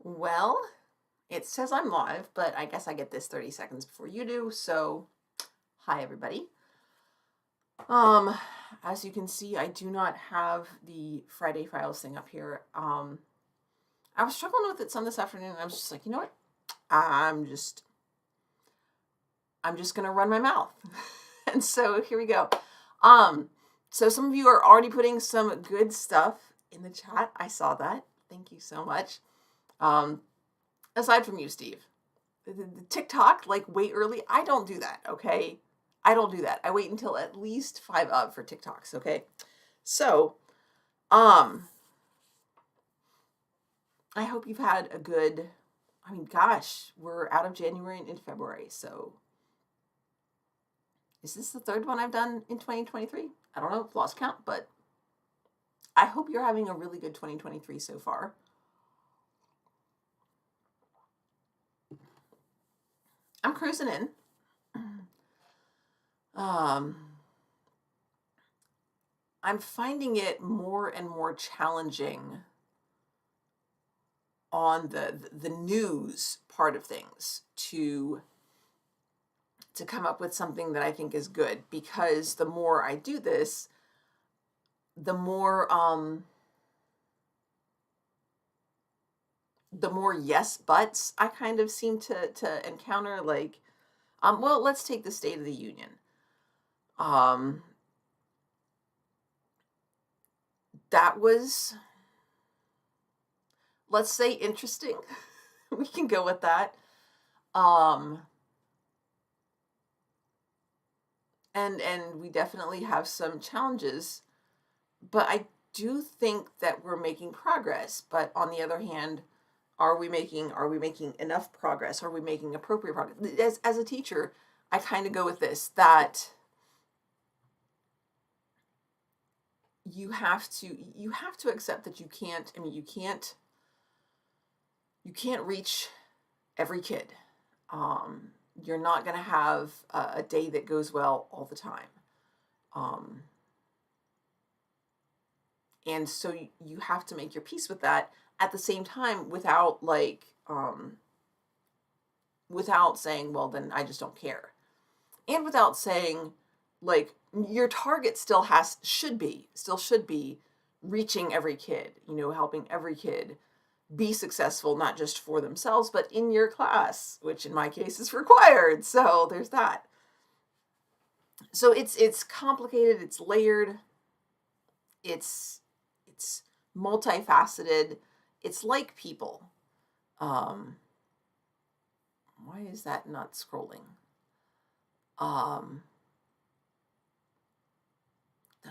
Well, it says I'm live, but I guess I get this 30 seconds before you do. So, hi everybody. Um, as you can see, I do not have the Friday Files thing up here. I was struggling with it some this afternoon, and I was just like, you know what? I'm just gonna run my mouth. And so here we go. Um, so some of you are already putting some good stuff in the chat. I saw that. Thank you so much. Aside from you, Steve. The TikTok, like way early, I don't do that, okay? I don't do that. I wait until at least 5 up for TikToks, okay? So, I hope you've had a good, gosh, we're out of January and into February, so is this the third one I've done in 2023? I don't know, lost count, but I hope you're having a really good 2023 so far. I'm cruising in. I'm finding it more and more challenging on the news part of things to come up with something that I think is good, because the more I do this, the more yes buts I kind of seem to encounter. Like, well, let's take the State of the Union. That was, let's say, interesting. We can go with that. And we definitely have some challenges, but I do think that we're making progress. But on the other hand, are we making enough progress? Are we making appropriate progress? As a teacher, I kind of go with this, that you have to accept that you can't reach every kid. You're not going to have a day that goes well all the time. And so you have to make your peace with that, at the same time, without saying, well, then I just don't care. And without saying, like, your target still should be reaching every kid, helping every kid be successful, not just for themselves, but in your class, which in my case is required. So there's that. So it's complicated, it's layered, it's multifaceted. It's like people. Why is that not scrolling? Thought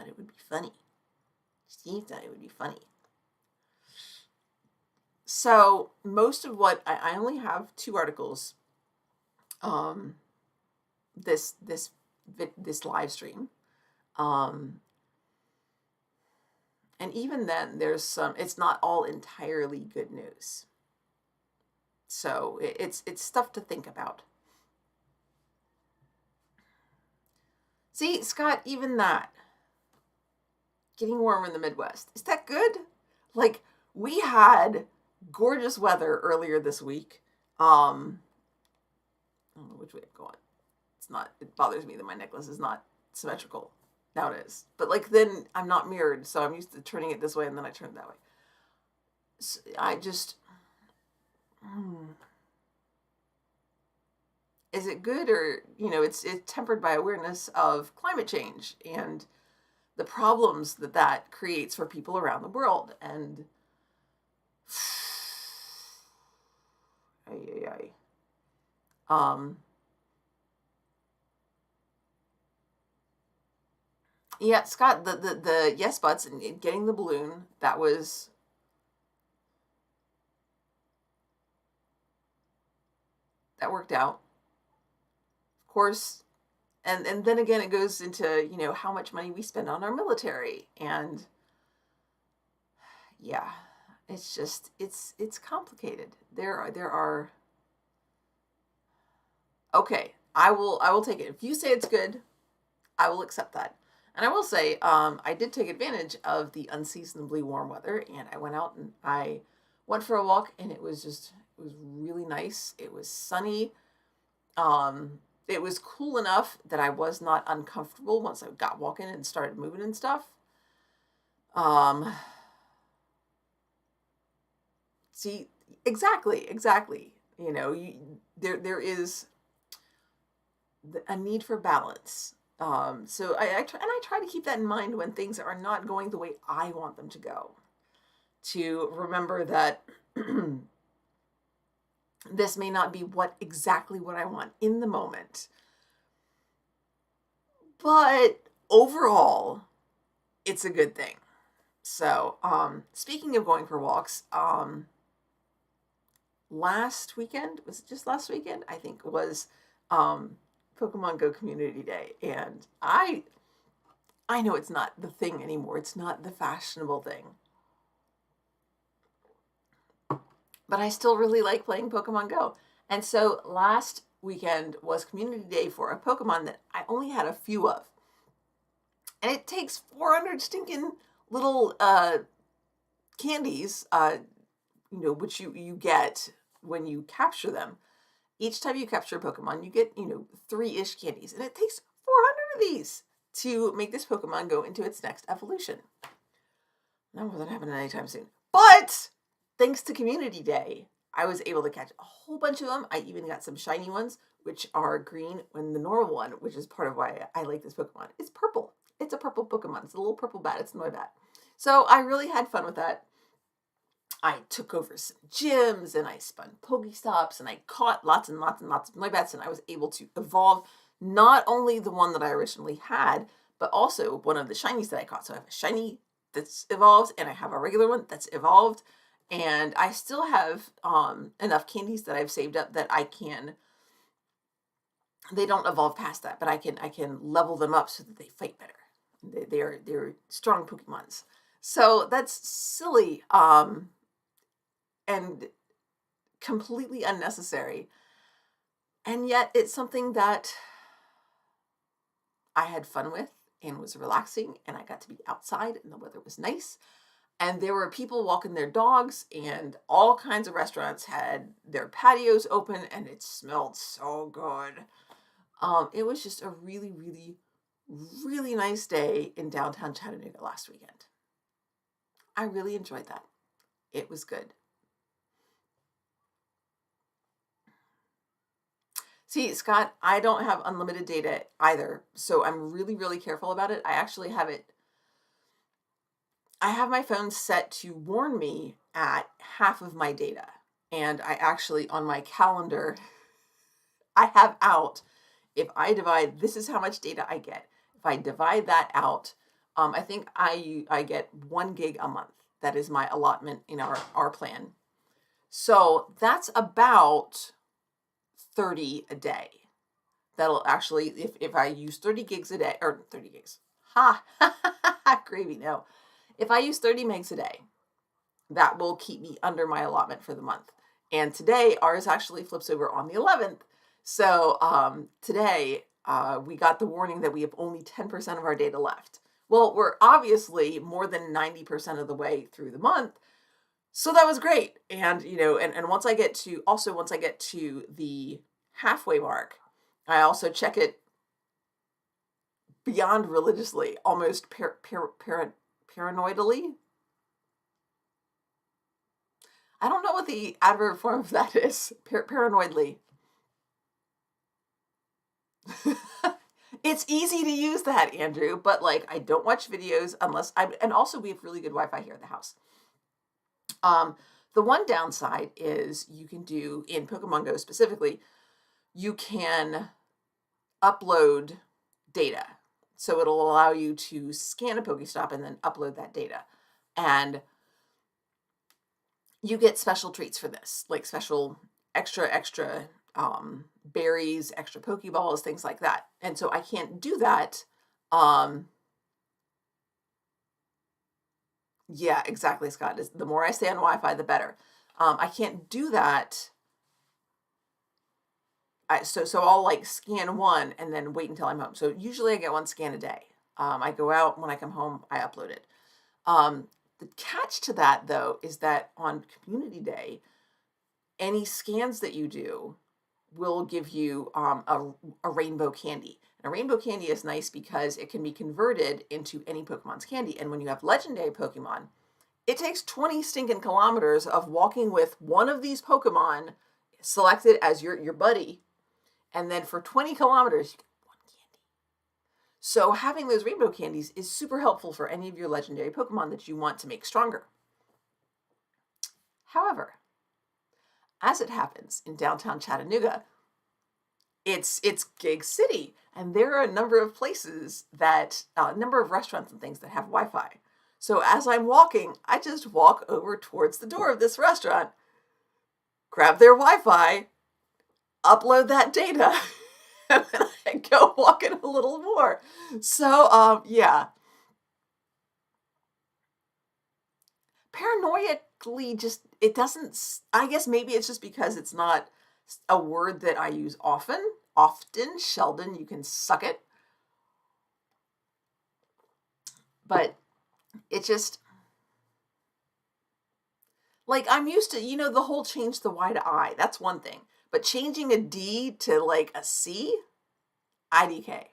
it would be funny. Steve thought it would be funny. So most of what I only have 2 articles. This live stream. And even then, there's some, it's not all entirely good news. So it's stuff to think about. See, Scott, even that, getting warmer in the Midwest, is that good? Like, we had gorgeous weather earlier this week. I don't know which way I'm going. It bothers me that my necklace is not symmetrical. Now it is. But like, then I'm not mirrored, so I'm used to turning it this way and then I turn it that way. So I just, is it good? Or, it's tempered by awareness of climate change and the problems that creates for people around the world. And yeah, Scott, the yes buts and getting the balloon, that worked out. Of course, and then again, it goes into, how much money we spend on our military. And yeah, it's just, it's complicated. There are, okay, I will take it. If you say it's good, I will accept that. And I will say, I did take advantage of the unseasonably warm weather, and I went out and I Went for a walk, and it was really nice. It was sunny. Um, it was cool enough that I was not uncomfortable once I got walking and started moving and stuff. Um, see, exactly. You know, there is a need for balance. So I try to keep that in mind when things are not going the way I want them to go. To remember that this may not be exactly what I want in the moment, but overall, it's a good thing. So, speaking of going for walks, last weekend, was it just last weekend? I think it was Pokemon Go Community Day, and I know it's not the thing anymore. It's not the fashionable thing. But I still really like playing Pokemon Go. And so last weekend was Community Day for a Pokemon that I only had a few of. And it takes 400 stinking little candies, which you get when you capture them. Each time you capture a Pokemon, you get, 3-ish candies. And it takes 400 of these to make this Pokemon go into its next evolution. That wasn't happening anytime soon. But thanks to Community Day, I was able to catch a whole bunch of them. I even got some shiny ones, which are green, when the normal one, which is part of why I like this Pokemon, is purple. It's a purple Pokemon. It's a little purple bat. It's Noibat. So I really had fun with that. I took over some gyms, and I spun Pokestops, and I caught lots and lots and lots of Noibats, and I was able to evolve not only the one that I originally had, but also one of the shinies that I caught. So I have a shiny that's evolved, and I have a regular one that's evolved, and I still have enough candies that I've saved up that I can. They don't evolve past that, but I can level them up so that they fight better. They're strong Pokemons. So that's silly and completely unnecessary. And yet it's something that I had fun with and was relaxing, and I got to be outside, and the weather was nice. And there were people walking their dogs, and all kinds of restaurants had their patios open, and it smelled so good. It was just a really, really, really nice day in downtown Chattanooga last weekend. I really enjoyed that. It was good. See, Scott, I don't have unlimited data either, so I'm really, really careful about it. I actually have I have my phone set to warn me at half of my data. And I actually, on my calendar, I have out, if I divide, this is how much data I get. If I divide that out, I think I get 1 gig a month. That is my allotment in our plan. So that's about 30 a day. That'll actually, if I use 30 gigs a day, or 30 gigs, gravy, no. If I use 30 megs a day, that will keep me under my allotment for the month. And today, ours actually flips over on the 11th. So today, we got the warning that we have only 10% of our data left. Well, we're obviously more than 90% of the way through the month. So that was great. And, and once I get to the halfway mark, I also check it beyond religiously, almost paranoidally. I don't know what the adverb form of that is. Paranoidly. It's easy to use that, Andrew, but I don't watch videos unless and also we have really good Wi-Fi here at the house. The one downside is you can do, in Pokemon Go specifically, you can upload data. So it'll allow you to scan a Pokestop and then upload that data. And you get special treats for this, like special extra berries, extra Pokeballs, things like that. And so I can't do that. Yeah, exactly, Scott. The more I stay on Wi-Fi, the better. I can't do that. So I'll scan one and then wait until I'm home. So usually I get one scan a day. I go out, when I come home, I upload it. The catch to that, though, is that on Community Day, any scans that you do will give you a rainbow candy. And a rainbow candy is nice because it can be converted into any Pokemon's candy. And when you have legendary Pokemon, it takes 20 stinking kilometers of walking with one of these Pokemon selected as your buddy. And then for 20 kilometers, you get one candy. So having those rainbow candies is super helpful for any of your legendary Pokemon that you want to make stronger. However, as it happens in downtown Chattanooga, it's Gig City, and there are a number of places that, a number of restaurants and things that have Wi-Fi. So as I'm walking, I just walk over towards the door of this restaurant, grab their Wi-Fi, upload that data, and then I go walking a little more. So, yeah. Paranoiacally, just, it doesn't, I guess maybe it's just because it's not a word that I use often. Sheldon, you can suck it. But it just, like, I'm used to, the whole change the Y to I. That's one thing. But changing a D to like a C, IDK.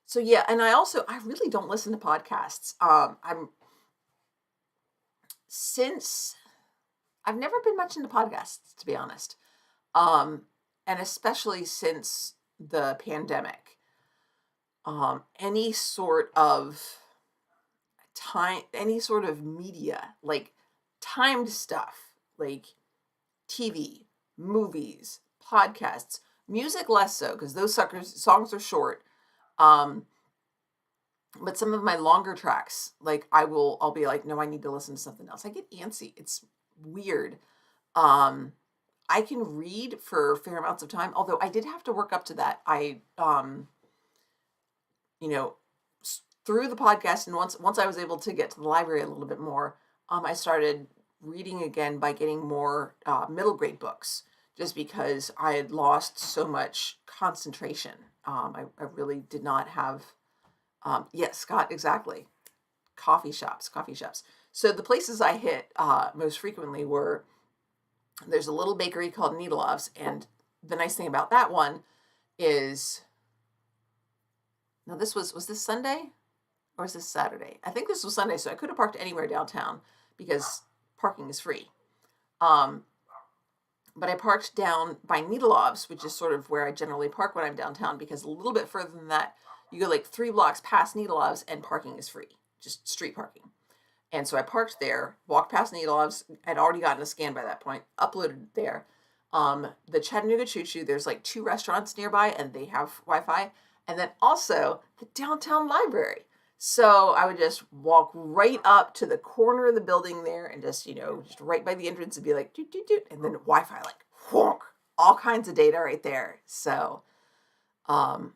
So yeah, and I really don't listen to podcasts. I've never been much into podcasts, to be honest. And especially since the pandemic. Any sort of media, like timed stuff, like TV, movies, podcasts, music less so, because those songs are short. But some of my longer tracks, like I'll be like, no, I need to listen to something else. I get antsy. It's weird. I can read for fair amounts of time, although I did have to work up to that. Through the podcast, and once I was able to get to the library a little bit more, I started reading again by getting more middle grade books, just because I had lost so much concentration. I really did not have, yes, Scott, exactly. Coffee shops. So the places I hit most frequently were, there's a little bakery called Needleloves, and the nice thing about that one is, now this was this Sunday? Or is this Saturday? I think this was Sunday, so I could have parked anywhere downtown because parking is free. But I parked down by Needleloves, which is sort of where I generally park when I'm downtown, because a little bit further than that, you go like 3 blocks past Needleloves and parking is free, just street parking. And so I parked there, walked past Needleloves. I'd already gotten a scan by that point, uploaded there. The Chattanooga Choo Choo, there's like 2 restaurants nearby and they have Wi-Fi. And then also the downtown library. So I would just walk right up to the corner of the building there and just right by the entrance and be like, doot, doot, doot, and then Wi-Fi, like, whonk, all kinds of data right there. So, wow.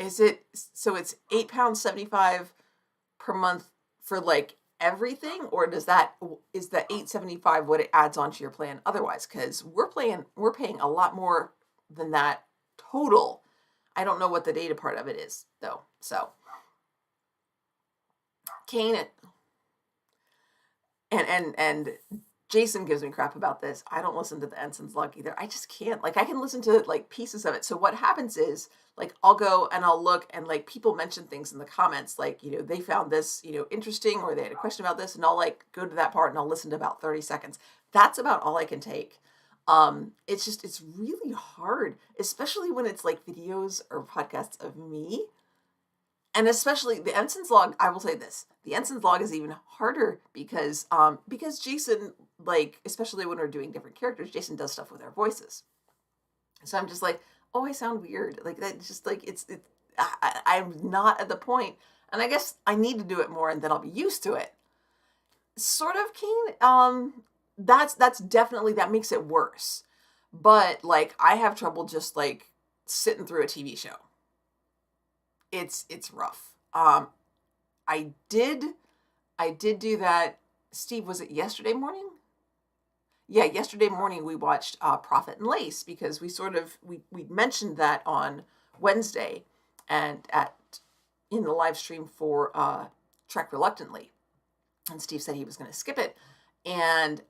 So it's £8.75 per month for like everything, or is the $8.75 what it adds onto your plan otherwise? Because we're paying a lot more than that total. I don't know what the data part of it is, though. So, Kane and Jason gives me crap about this. I don't listen to the Ensign's Log either. I just can't. Like, I can listen to like pieces of it. So what happens is, like, I'll go and I'll look, and like people mention things in the comments, like, they found this, interesting, or they had a question about this, and I'll like go to that part and I'll listen to about 30 seconds. That's about all I can take. It's really hard, especially when it's like videos or podcasts of me. And especially the Ensign's Log, I will say this, the Ensign's Log is even harder because Jason, like, especially when we're doing different characters, Jason does stuff with our voices. So I'm just like, oh, I sound weird. Like, that just like, I'm not at the point, and I guess I need to do it more and then I'll be used to it. Sort of, Keen. That's definitely, that makes it worse. But like, I have trouble just like sitting through a TV show. It's rough. I did I did do that. Steve, was it yesterday morning? Yeah, yesterday morning we watched Prophet and Lace because we mentioned that on Wednesday and at in the live stream for Trek Reluctantly, and Steve said he was going to skip it, and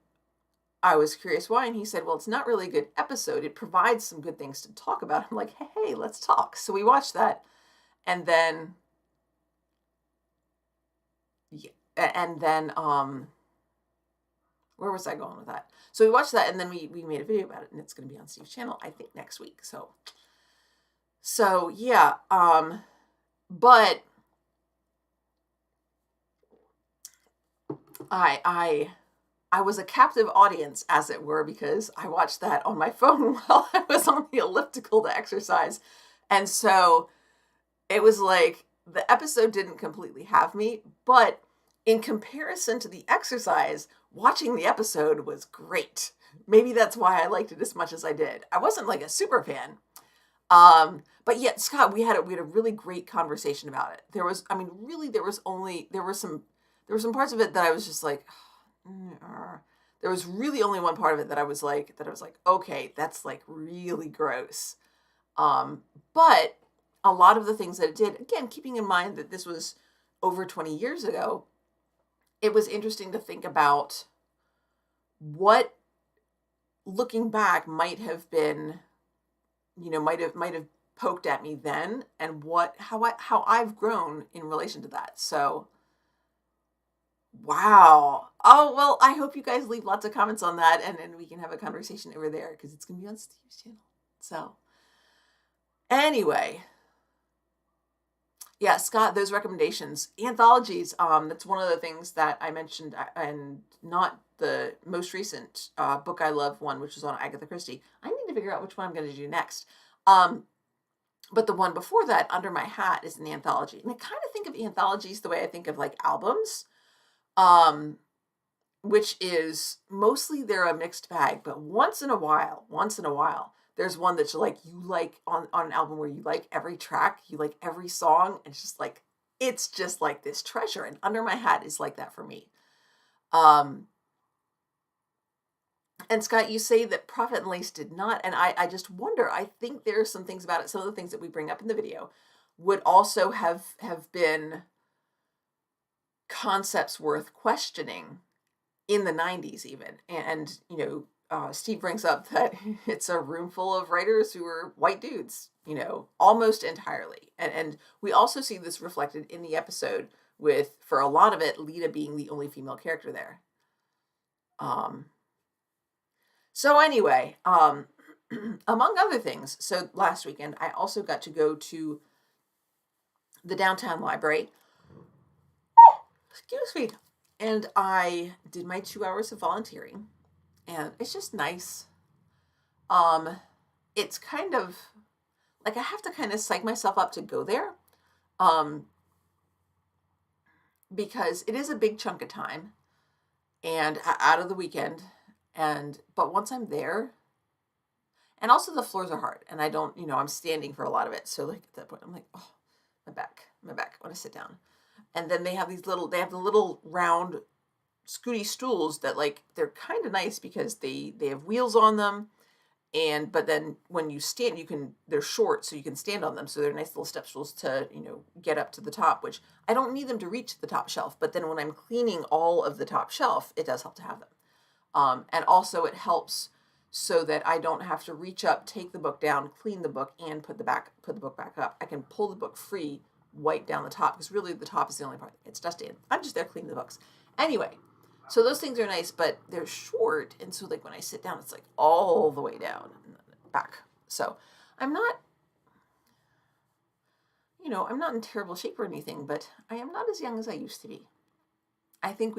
I was curious why, and he said, "Well, it's not really a good episode. It provides some good things to talk about." I'm like, "Hey, let's talk." So we watched that, and then yeah, and then where was I going with that? So we watched that, and then we made a video about it, and it's going to be on Steve's channel, I think, next week. So yeah, but I was a captive audience, as it were, because I watched that on my phone while I was on the elliptical to exercise, and so it was like the episode didn't completely have me, but in comparison to the exercise, watching the episode was great. Maybe that's why I liked it as much as I did. I wasn't like a super fan. But yet, Scott, we had a really great conversation about it. There was, I mean, really, there were some parts of it that I was just like, there was really only one part of it that I was like, okay, that's like really gross. But a lot of the things that it did, again, keeping in mind that this was over 20 years ago, it was interesting to think about what, looking back, might have been, might have poked at me then, and how I've grown in relation to that. So, wow. Oh, well, I hope you guys leave lots of comments on that, and we can have a conversation over there, because it's going to be on Steve's channel. So, anyway, yeah, Scott, those recommendations, anthologies, that's one of the things that I mentioned, and not the most recent book I love one, which is on Agatha Christie. I need to figure out which one I'm going to do next. But the one before that, Under My Hat, is an anthology. And I kind of think of anthologies the way I think of like albums, which is mostly they're a mixed bag, but once in a while, there's one that you like on an album where you like every track, you like every song, and it's just like this treasure. And Under My Hat is like that for me. And Scott, you say that Prophet and Lace did not, and I just wonder, I think there are some things about it, some of the things that we bring up in the video would also have been concepts worth questioning in the 90s even. And Steve brings up that it's a room full of writers who are white dudes, almost entirely. And we also see this reflected in the episode with, for a lot of it, Lita being the only female character there. So anyway, among other things, so last weekend, I also got to go to the downtown library. Excuse me. And I did my 2 hours of volunteering, and it's just nice. It's kind of like I have to kind of psych myself up to go there, because it is a big chunk of time and out of the weekend. But once I'm there, and also the floors are hard, and I don't, I'm standing for a lot of it. So like at that point, I'm like, oh, my back, I want to sit down. And then they have the little round scooty stools that they're kind of nice because they have wheels on them. But then when you stand, they're short, so you can stand on them. So they're nice little step stools to, get up to the top, which I don't need them to reach the top shelf. But then when I'm cleaning all of the top shelf, it does help to have them. And also it helps so that I don't have to reach up, take the book down, clean the book, and put the book back up. I can pull the book free, wipe down the top, because really the top is the only part that gets dusty. I'm just there cleaning the books. Anyway, so those things are nice, but they're short, and so when I sit down, it's all the way down and back. So I'm not, I'm not in terrible shape or anything, but I am not as young as I used to be. I think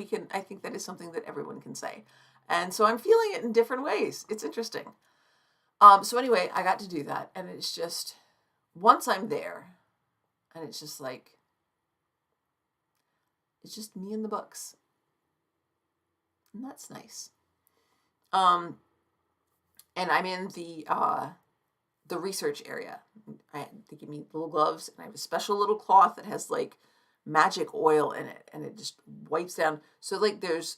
that is something that everyone can say. And so I'm feeling it in different ways. It's interesting. So anyway, I got to do that, and it's just, once I'm there, and it's just it's just me and the books. And that's nice. And I'm in the research area. They give me little gloves, and I have a special little cloth that has magic oil in it, and it just wipes down. So like there's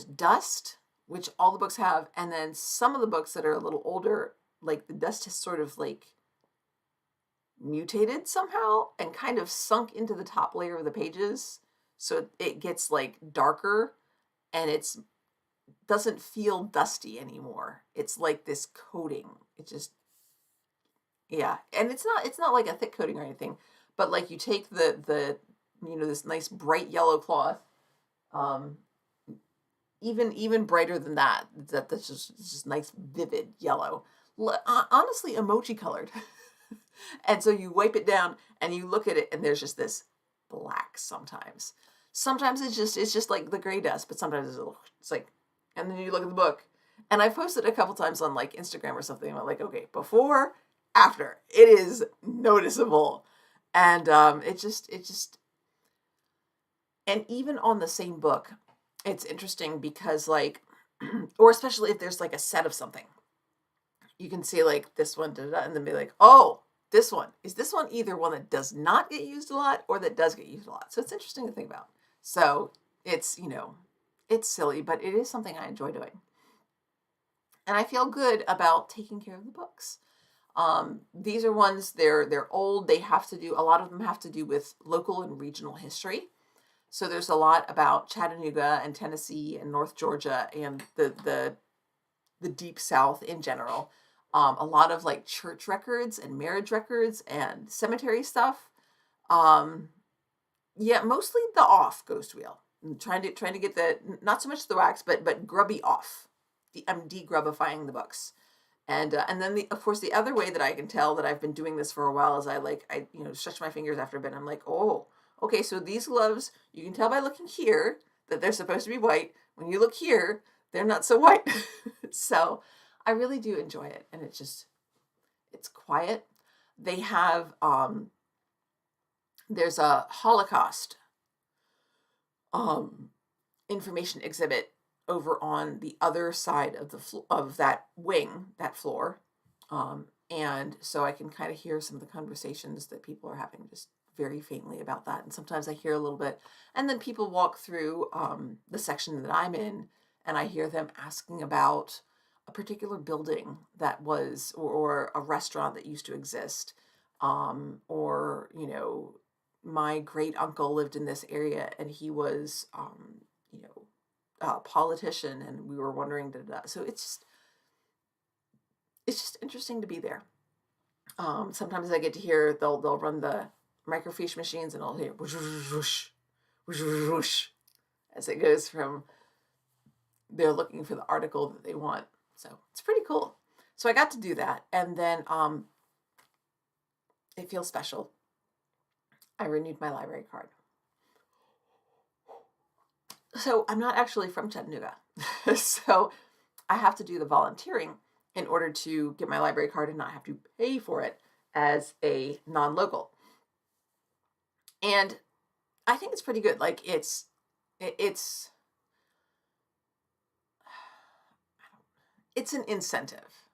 dust, which all the books have, and then some of the books that are a little older, like the dust has sort of like mutated somehow and kind of sunk into the top layer of the pages. So it gets like darker, and it's doesn't feel dusty anymore. It's like this coating. It just, yeah. And it's not like a thick coating or anything, but like you take the this nice bright yellow cloth, um, even brighter than that. That's just nice vivid yellow. Honestly, emoji colored. And so you wipe it down and you look at it, and there's just this black sometimes. Sometimes it's just like the gray dust, but sometimes it's like, and then you look at the book. And I've posted a couple times on like Instagram or something. I'm like, okay, before, after, it is noticeable. And it just, and even on the same book, it's interesting because like, or especially if there's like a set of something, you can see like this one, and then be like, oh, this one, is this one either one that does not get used a lot or that does get used a lot? So it's interesting to think about. So it's, it's silly, but it is something I enjoy doing. And I feel good about taking care of the books. These are ones, they're old. They have to do, a lot of them have to do with local and regional history. So there's a lot about Chattanooga and Tennessee and North Georgia and the Deep South in general. A lot of like church records and marriage records and cemetery stuff. Yeah, mostly the off ghost wheel. I'm trying to get the, not so much the wax, but grubby off. I'm de-grubbifying the books. And then of course the other way that I can tell that I've been doing this for a while is I stretch my fingers after a bit. I'm like, oh, okay, so these gloves, you can tell by looking here that they're supposed to be white. When you look here, they're not so white. So I really do enjoy it, and it's quiet. They have there's a Holocaust information exhibit over on the other side of of that wing, that floor, and so I can kind of hear some of the conversations that people are having just very faintly about that. And sometimes I hear a little bit, and then people walk through the section that I'm in, and I hear them asking about a particular building that was, or a restaurant that used to exist, or my great uncle lived in this area and he was a politician, and we were wondering so it's just interesting to be there. Sometimes I get to hear they'll run the microfiche machines, and I'll hear whoosh, whoosh, whoosh, whoosh, whoosh, as it goes from, they're looking for the article that they want. So it's pretty cool. So I got to do that, and then it feels special. I renewed my library card. So I'm not actually from Chattanooga. So I have to do the volunteering in order to get my library card and not have to pay for it as a non-local. And I think it's pretty good. Like it's an incentive.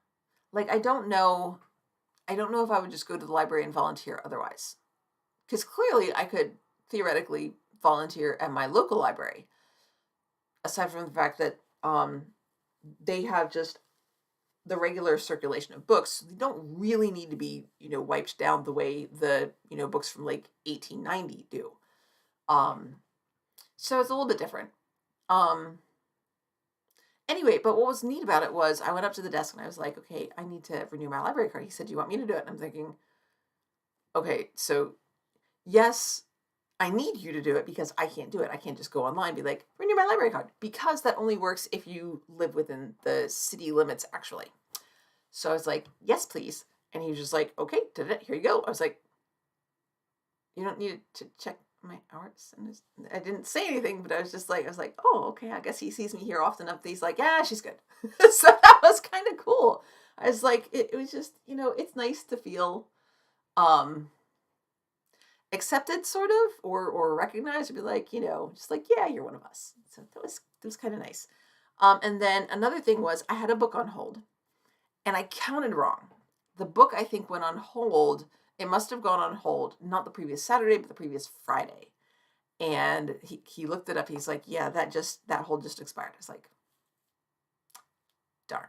Like I don't know if I would just go to the library and volunteer otherwise. Because clearly I could theoretically volunteer at my local library, aside from the fact that they have just the regular circulation of books. They don't really need to be, wiped down the way the, books from like 1890 do. So it's a little bit different. Anyway, but what was neat about it was I went up to the desk and I was like, okay, I need to renew my library card. He said, do you want me to do it? And I'm thinking, okay, so yes, I need you to do it because I can't do it. I can't just go online and be like, renew my library card, because that only works if you live within the city limits, actually. So I was like, yes, please. And he was just like, okay, here you go. I was like, you don't need to check my hours. And I didn't say anything, but I was like, oh, okay, I guess he sees me here often enough that he's like, yeah, she's good. So that was kind of cool. I was like, it was just, it's nice to feel accepted, sort of, or recognized, to be like, just like, yeah, you're one of us. So that was kind of nice. And then another thing was I had a book on hold, and I counted wrong. The book, I think, went on hold it must have gone on hold, not the previous Saturday, but the previous Friday. And he looked it up. He's like, yeah, that hold just expired. I was like, darn.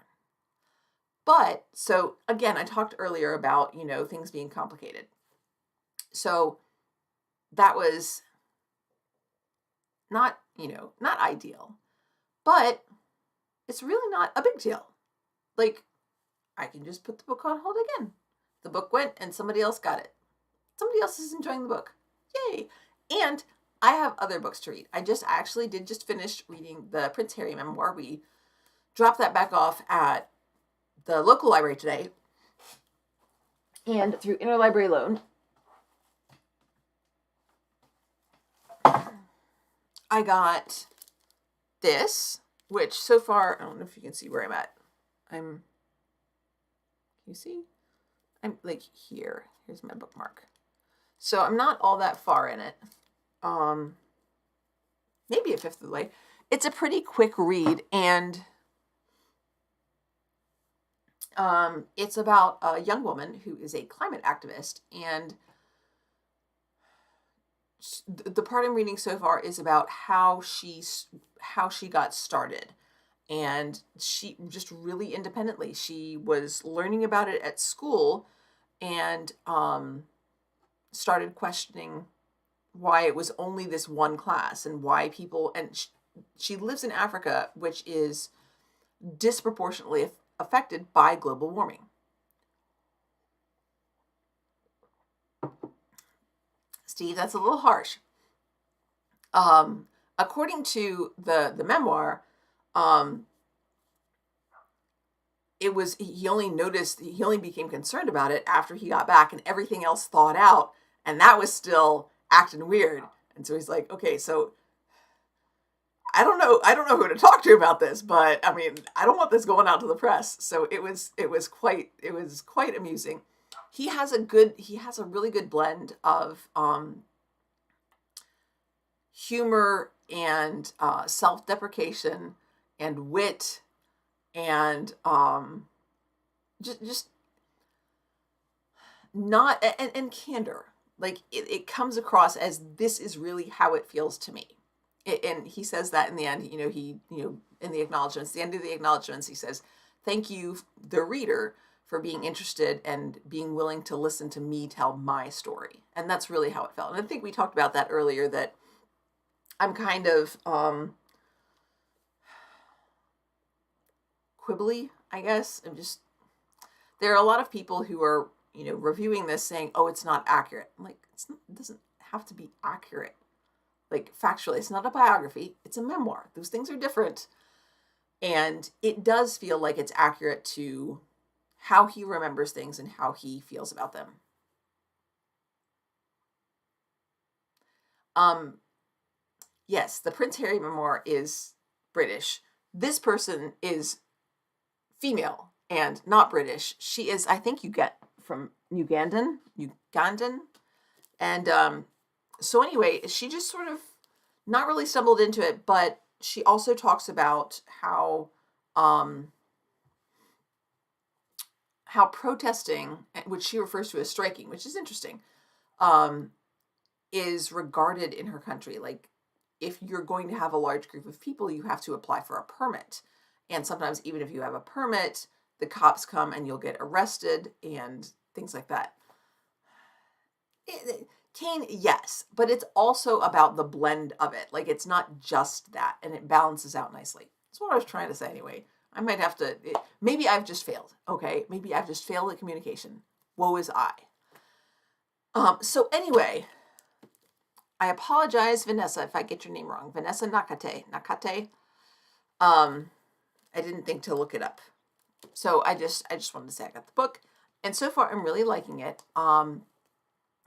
But so again, I talked earlier about, things being complicated. So that was not, not ideal, but it's really not a big deal. Like, I can just put the book on hold again. The book went and somebody else got it. Somebody else is enjoying the book. Yay. And I have other books to read. I actually did just finish reading the Prince Harry memoir. We dropped that back off at the local library today. And through interlibrary loan, I got this, which so far, I don't know if you can see where I'm at. Can you see? I'm like here. Here's my bookmark. So I'm not all that far in it. Maybe a fifth of the way. It's a pretty quick read, and it's about a young woman who is a climate activist, and the part I'm reading so far is about how she got started. And she just really independently, she was learning about it at school and started questioning why it was only this one class and why people, and she lives in Africa, which is disproportionately affected by global warming. Steve, that's a little harsh. According to the memoir, it was, he only became concerned about it after he got back and everything else thawed out, and that was still acting weird. And so he's like, okay, so I don't know who to talk to about this, but I mean, I don't want this going out to the press. So it was quite amusing. He has a really good blend of humor and self-deprecation and wit and just not, and candor. Like it comes across as, this is really how it feels to me. And he says that in the end, in the acknowledgments, the end of the acknowledgments, he says, thank you, the reader, for being interested and being willing to listen to me tell my story. And that's really how it felt. And I think we talked about that earlier, that I'm kind of quibbly, I guess. There are a lot of people who are, reviewing this saying, oh, it's not accurate. I'm like, it doesn't have to be accurate. Like, factually, it's not a biography, it's a memoir. Those things are different. And it does feel like it's accurate to how he remembers things and how he feels about them. Yes, the Prince Harry memoir is British. This person is female and not British. She is, I think you get from Ugandan. And so anyway, she just sort of not really stumbled into it, but she also talks about how protesting, which she refers to as striking, which is interesting, is regarded in her country. Like, if you're going to have a large group of people, you have to apply for a permit. And sometimes even if you have a permit, the cops come and you'll get arrested and things like that. Kane, yes, but it's also about the blend of it. Like, it's not just that, and it balances out nicely. That's what I was trying to say anyway. I might have to, maybe I've just failed, okay? Maybe I've just failed at communication. Woe is I. So anyway, I apologize, Vanessa, if I get your name wrong. Vanessa Nakate. I didn't think to look it up. So I just wanted to say I got the book, and so far I'm really liking it.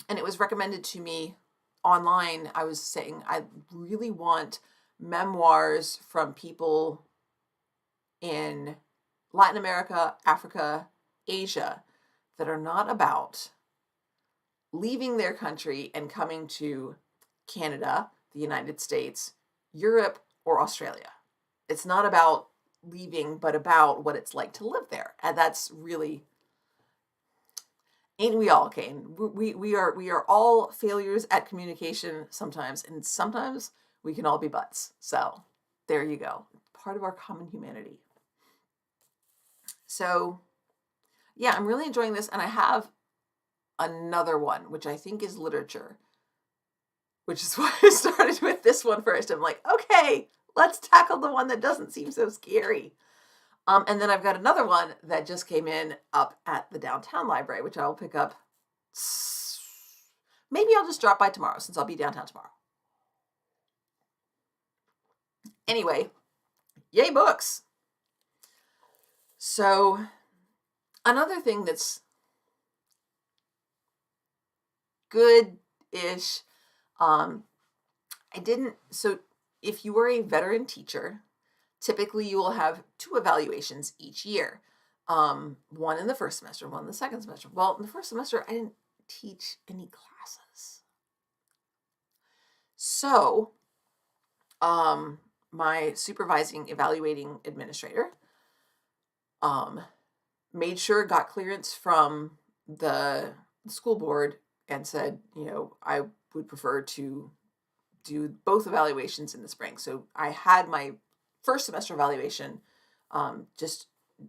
And it was recommended to me online. I was saying I really want memoirs from people in Latin America, Africa, Asia, that are not about leaving their country and coming to Canada, the United States, Europe, or Australia. It's not about leaving, but about what it's like to live there. And that's really... Ain't we all, Kane? We are all failures at communication sometimes, and sometimes we can all be butts. So there you go. Part of our common humanity. So yeah, I'm really enjoying this, and I have another one, which I think is literature, which is why I started with this one first. I'm like, okay, let's tackle the one that doesn't seem so scary. And then I've got another one that just came in up at the downtown library, which I will pick up. Maybe I'll just drop by tomorrow since I'll be downtown tomorrow. Anyway, yay books. So another thing that's good-ish, so if you were a veteran teacher, typically you will have 2 evaluations each year. One in the first semester, one in the second semester. Well, in the first semester, I didn't teach any classes. So, my supervising evaluating administrator made sure, got clearance from the school board and said, I would prefer to do both evaluations in the spring. So I had my first semester evaluation just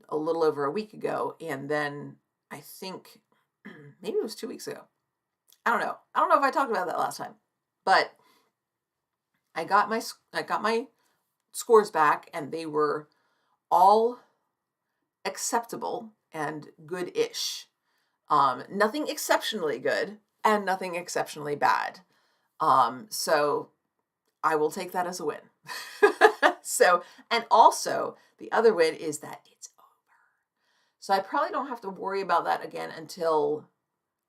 a little over a week ago, and then I think maybe it was 2 weeks ago. I don't know if I talked about that last time, but I got my scores back, and they were all acceptable and good-ish. Nothing exceptionally good and nothing exceptionally bad. So I will take that as a win. So, and also the other win is that it's over. So I probably don't have to worry about that again until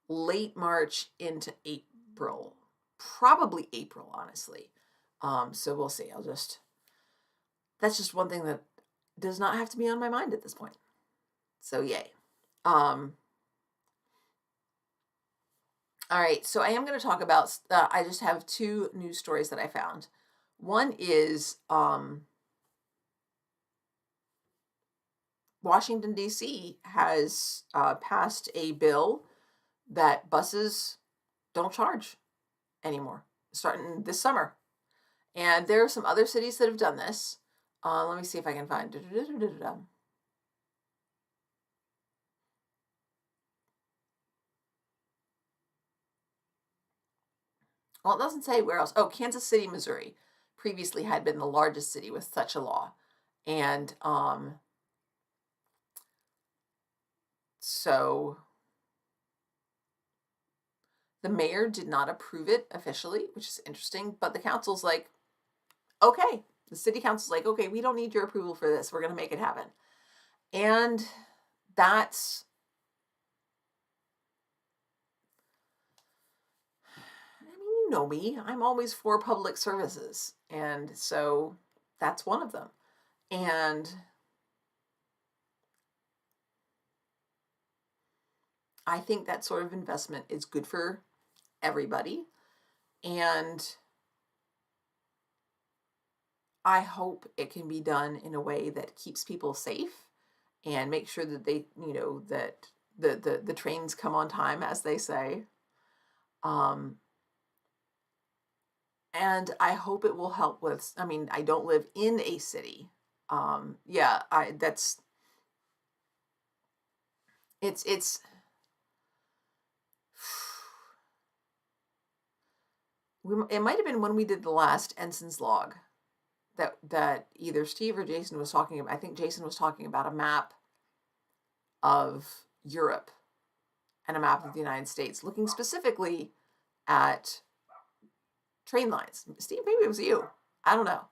late March into April. Probably April, honestly. So we'll see. That's just one thing that does not have to be on my mind at this point. So yay. All right, so I am going to talk about, I just have 2 news stories that I found. One is Washington, D.C. has passed a bill that buses don't charge anymore, starting this summer. And there are some other cities that have done this. Let me see if I can find. Well, it doesn't say where else. Oh, Kansas City, Missouri previously had been the largest city with such a law. And so the mayor did not approve it officially, which is interesting, but the council's like, okay. The city council's like, okay, we don't need your approval for this. We're going to make it happen. And that's, you know me, I'm always for public services. And so that's one of them. And I think that sort of investment is good for everybody. And I hope it can be done in a way that keeps people safe and make sure that they, that the trains come on time, as they say. And I hope it will help with, I don't live in a city. It's it might have been when we did the last Ensign's Log that either Steve or Jason was talking about. I think Jason was talking about a map of Europe and a map of the United States, looking specifically at train lines. Steve, maybe it was you. I don't know.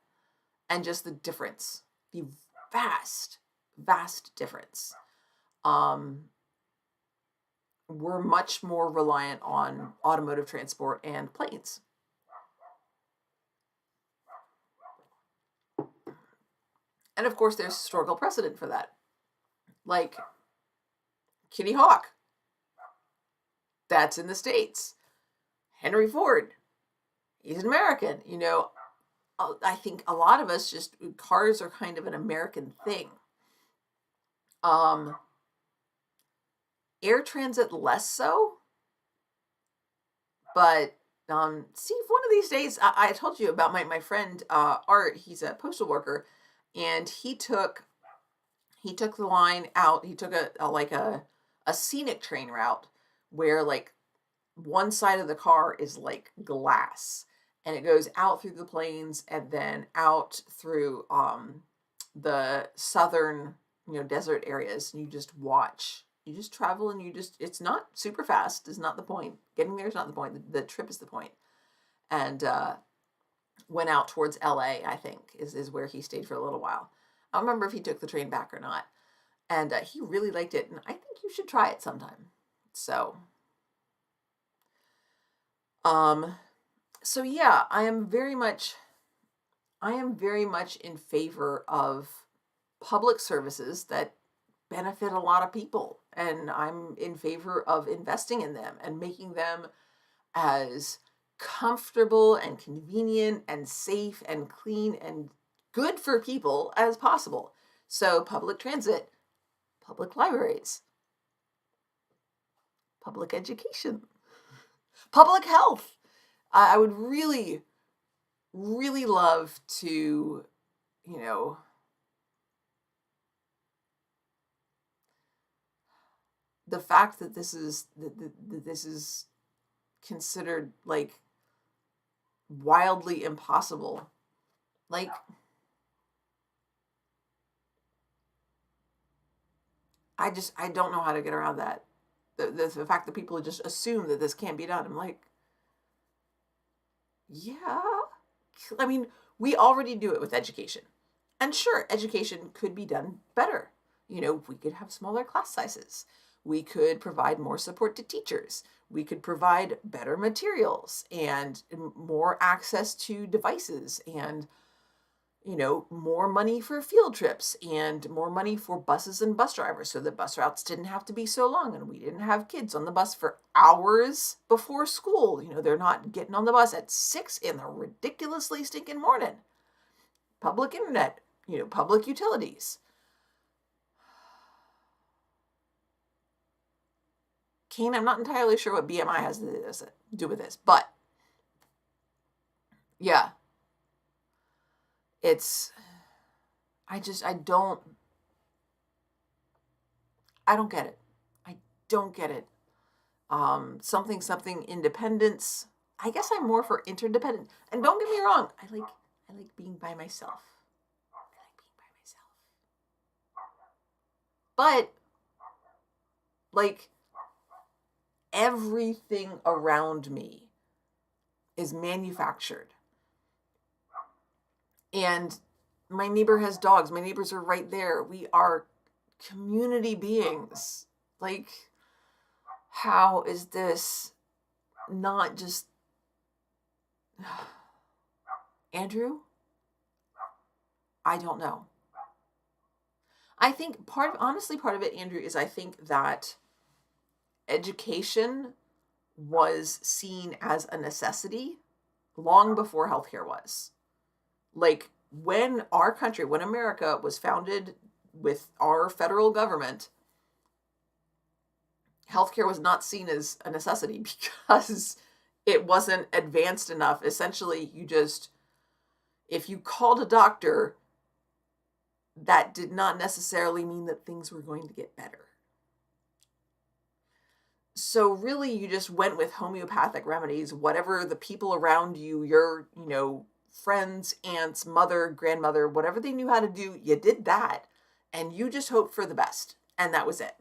And just the difference, the vast, vast difference. We're much more reliant on automotive transport and planes. And of course, there's historical precedent for that. Like Kitty Hawk. That's in the States. Henry Ford. He's an American. I think a lot of us just, cars are kind of an American thing. Air transit less so, but see if one of these days, I told you about my friend Art. He's a postal worker, and he took the line out. He took a scenic train route where like one side of the car is like glass, and it goes out through the plains and then out through the southern, desert areas, and you just watch. You just travel, and it's not super fast is not the point. Getting there is not the point. The trip is the point. And went out towards LA, I think, is where he stayed for a little while. I don't remember if he took the train back or not. And he really liked it, and I think you should try it sometime. So, so yeah, I am very much in favor of public services that benefit a lot of people, and I'm in favor of investing in them and making them as comfortable and convenient and safe and clean and good for people as possible. So public transit, public libraries, public education, public health. I would really, really love to, the fact that this is considered like wildly impossible. Like, I don't know how to get around that. The fact that people just assume that this can't be done. I'm like, yeah. I mean, we already do it with education. And sure, education could be done better. We could have smaller class sizes. We could provide more support to teachers. We could provide better materials and more access to devices and, more money for field trips and more money for buses and bus drivers so that bus routes didn't have to be so long and we didn't have kids on the bus for hours before school. They're not getting on the bus at 6 in the ridiculously stinking morning. Public internet, public utilities. Kane, I'm not entirely sure what BMI has to do with this, but yeah, I don't get it. I don't get it. Something independence. I guess I'm more for interdependent. And don't get me wrong, I like being by myself. But like everything around me is manufactured. And my neighbor has dogs. My neighbors are right there. We are community beings. Like, how is this not just Andrew? I don't know. I think part of it, Andrew, is I think that education was seen as a necessity long before healthcare was. Like, when America was founded with our federal government, healthcare was not seen as a necessity because it wasn't advanced enough. Essentially, if you called a doctor, that did not necessarily mean that things were going to get better. So really, you just went with homeopathic remedies, whatever the people around you, your, friends, aunts, mother, grandmother, whatever they knew how to do, you did that. And you just hoped for the best. And that was it.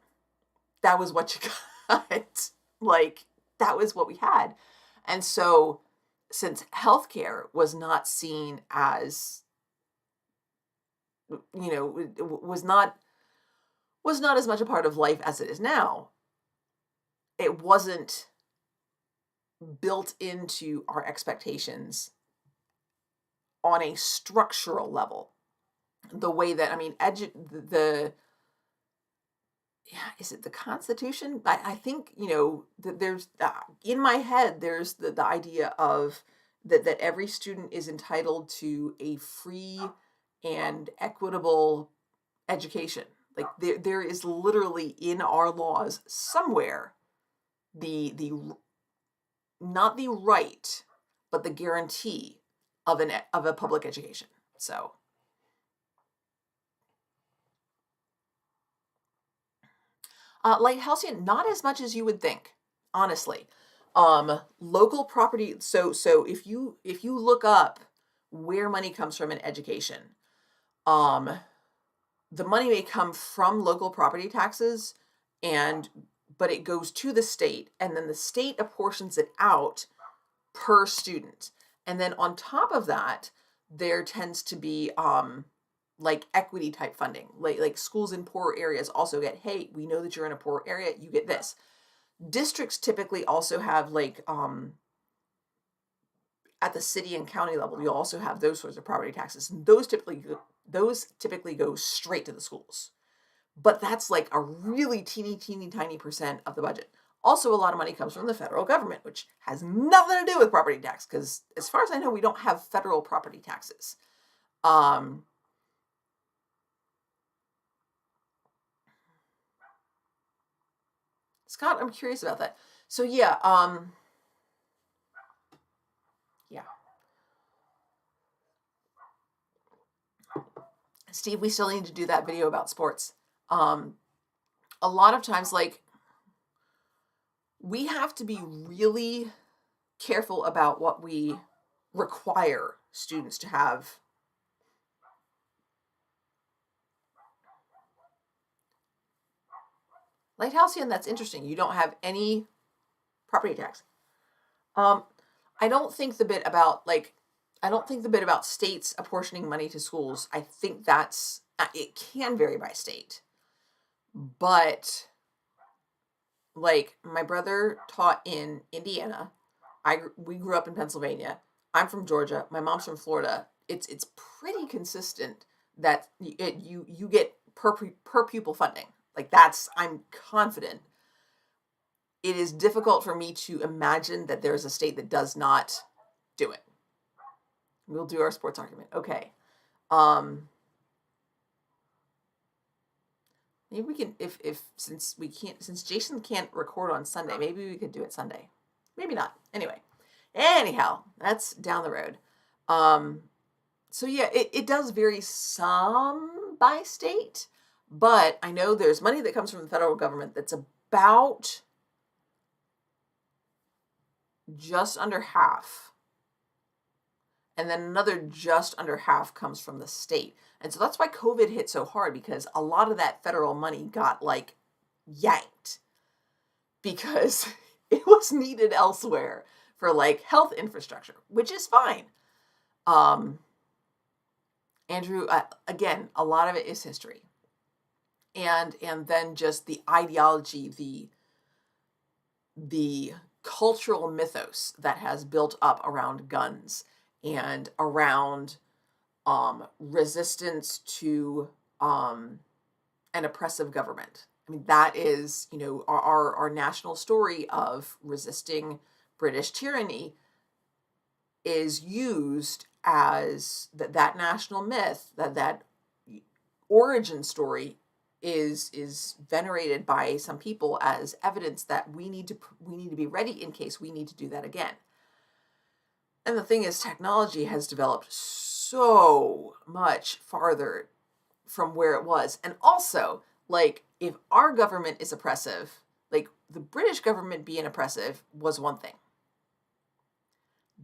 That was what you got. Like, that was what we had. And so, since healthcare was not seen as, was not as much a part of life as it is now, it wasn't built into our expectations on a structural level. The way that, is it the Constitution? I think, there's, in my head, there's the idea of that every student is entitled to a free and equitable education. Like there is literally in our laws somewhere the not the right, but the guarantee of a public education. So like Halcyon, not as much as you would think, honestly. Local property. So if you look up where money comes from in education, um, the money may come from local property taxes, and but it goes to the state, and then the state apportions it out per student. And then on top of that, there tends to be like equity type funding. Like schools in poor areas also get, hey, we know that you're in a poor area, you get this. Districts typically also have like at the city and county level, you also have those sorts of property taxes. And those typically go straight to the schools. But that's like a really teeny tiny percent of the budget. Also, a lot of money comes from the federal government, which has nothing to do with property tax, because as far as I know, we don't have federal property taxes. Scott, I'm curious about that. So yeah, yeah. Steve, we still need to do that video about sports. A lot of times, like, we have to be really careful about what we require students to have. Lighthouseian, that's interesting. You don't have any property tax. I don't think the bit about states apportioning money to schools. I think that's it can vary by state, but like my brother taught in Indiana. We grew up in Pennsylvania. I'm from Georgia. My mom's from Florida. It's pretty consistent that you get per pupil funding. Like that's, I'm confident. It is difficult for me to imagine that there's a state that does not do it. We'll do our sports argument. Okay. Maybe we can, if since Jason can't record on Sunday, maybe we could do it Sunday. Maybe not. Anyhow, that's down the road. So yeah, it does vary some by state, but I know there's money that comes from the federal government that's about just under half. And then another just under half comes from the state. And so that's why COVID hit so hard, because a lot of that federal money got like yanked because it was needed elsewhere for like health infrastructure, which is fine. Andrew, again, a lot of it is history. And then just the ideology, the cultural mythos that has built up around guns and around resistance to an oppressive government. I mean, that is, our national story of resisting British tyranny is used as that national myth, that origin story is venerated by some people as evidence that we need to be ready in case we need to do that again. And the thing is, technology has developed so much farther from where it was. And also, like, if our government is oppressive, like the British government being oppressive was one thing.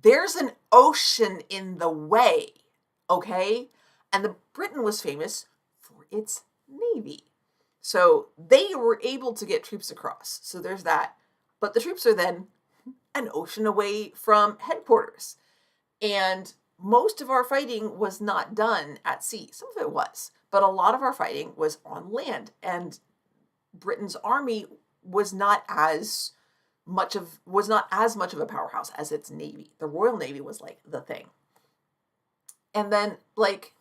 There's an ocean in the way, okay? And Britain was famous for its navy. So they were able to get troops across. So there's that. But the troops are then an ocean away from headquarters. And most of our fighting was not done at sea. Some of it was, but a lot of our fighting was on land. And Britain's army was not as much of a powerhouse as its navy. The Royal Navy was like the thing. And then like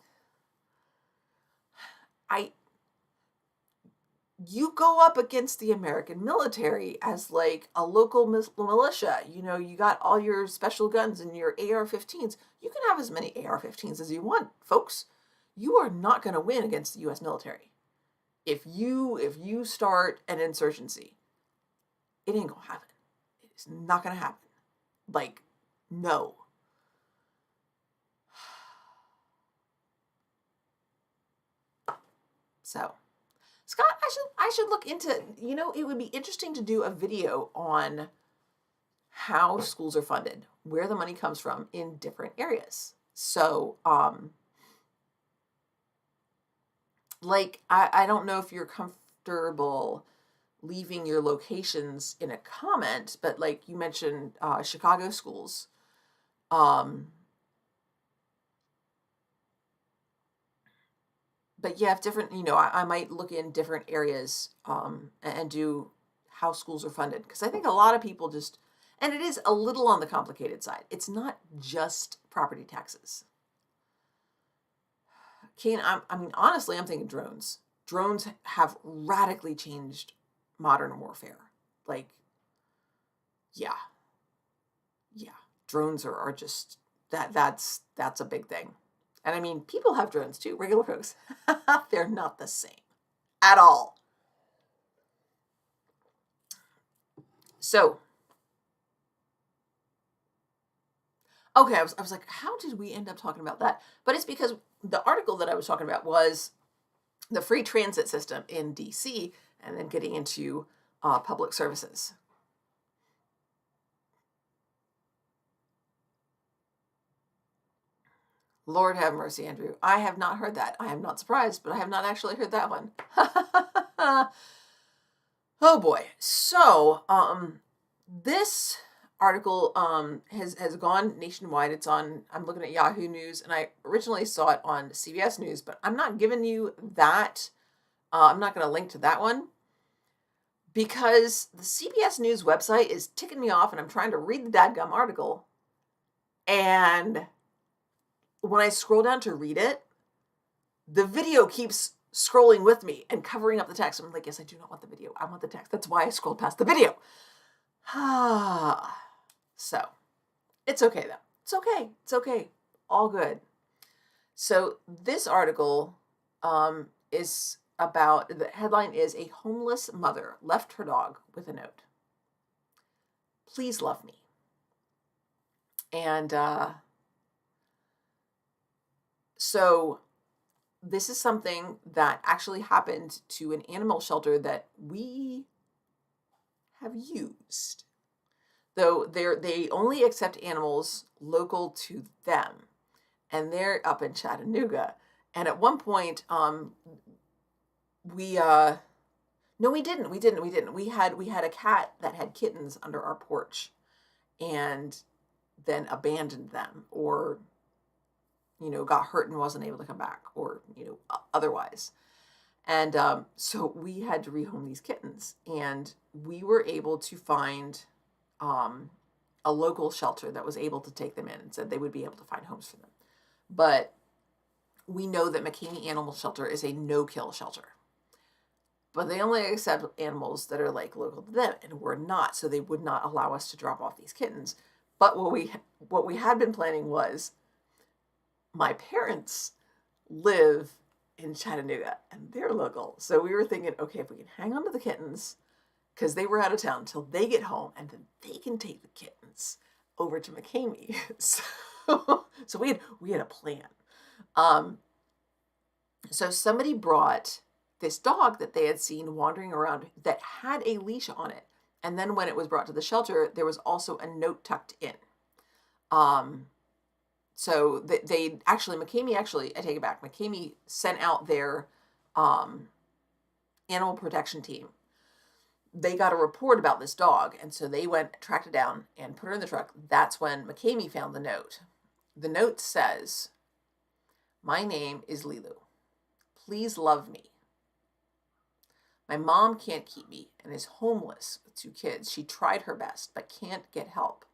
you go up against the American military as like a local militia. You got all your special guns and your AR-15s. You can have as many AR-15s as you want, folks. You are not going to win against the U.S. military. if you start an insurgency, it ain't gonna happen. It's not gonna happen. Like, no. So, Scott, I should look into, it would be interesting to do a video on how schools are funded, where the money comes from in different areas. So, like, I don't know if you're comfortable leaving your locations in a comment, but like you mentioned, Chicago schools. But yeah, if different, I might look in different areas and do how schools are funded. Because I think a lot of people just, and it is a little on the complicated side. It's not just property taxes. Kane, I mean, honestly, I'm thinking drones. Drones have radically changed modern warfare. Like, yeah. Drones are just, that's a big thing. And I mean, people have drones too, regular folks. They're not the same at all. So, okay, I was like, how did we end up talking about that? But it's because the article that I was talking about was the free transit system in DC, and then getting into public services. Lord have mercy, Andrew. I have not heard that. I am not surprised, but I have not actually heard that one. Oh boy. So, this article has gone nationwide. It's on, I'm looking at Yahoo News, and I originally saw it on CBS News, but I'm not giving you that. I'm not going to link to that one because the CBS News website is ticking me off, and I'm trying to read the dadgum article. And when I scroll down to read it, the video keeps scrolling with me and covering up the text. I'm like, yes, I do not want the video. I want the text. That's why I scrolled past the video. So, it's okay though. It's okay. It's okay. All good. So this article is about, the headline is, a homeless mother left her dog with a note. Please love me. And so this is something that actually happened to an animal shelter that we have used. Though they only accept animals local to them. And they're up in Chattanooga. And at one point, no, we didn't. We had a cat that had kittens under our porch, and then abandoned them, or got hurt and wasn't able to come back, or otherwise. And so we had to rehome these kittens, and we were able to find a local shelter that was able to take them in and said they would be able to find homes for them. But we know that McCamey Animal Shelter is a no-kill shelter. But they only accept animals that are like local to them, and we're not, so they would not allow us to drop off these kittens. But what we had been planning was, my parents live in Chattanooga and they're local. So we were thinking, okay, if we can hang on to the kittens, because they were out of town, till they get home, and then they can take the kittens over to McCamey. So we had a plan. So somebody brought this dog that they had seen wandering around that had a leash on it. And then when it was brought to the shelter, there was also a note tucked in. So they actually, I take it back, McCamey sent out their animal protection team. They got a report about this dog, and so they went, tracked it down, and put her in the truck. That's when McCamey found the note. The note says, "My name is Lilu. Please love me. My mom can't keep me and is homeless with 2 kids. She tried her best, but can't get help.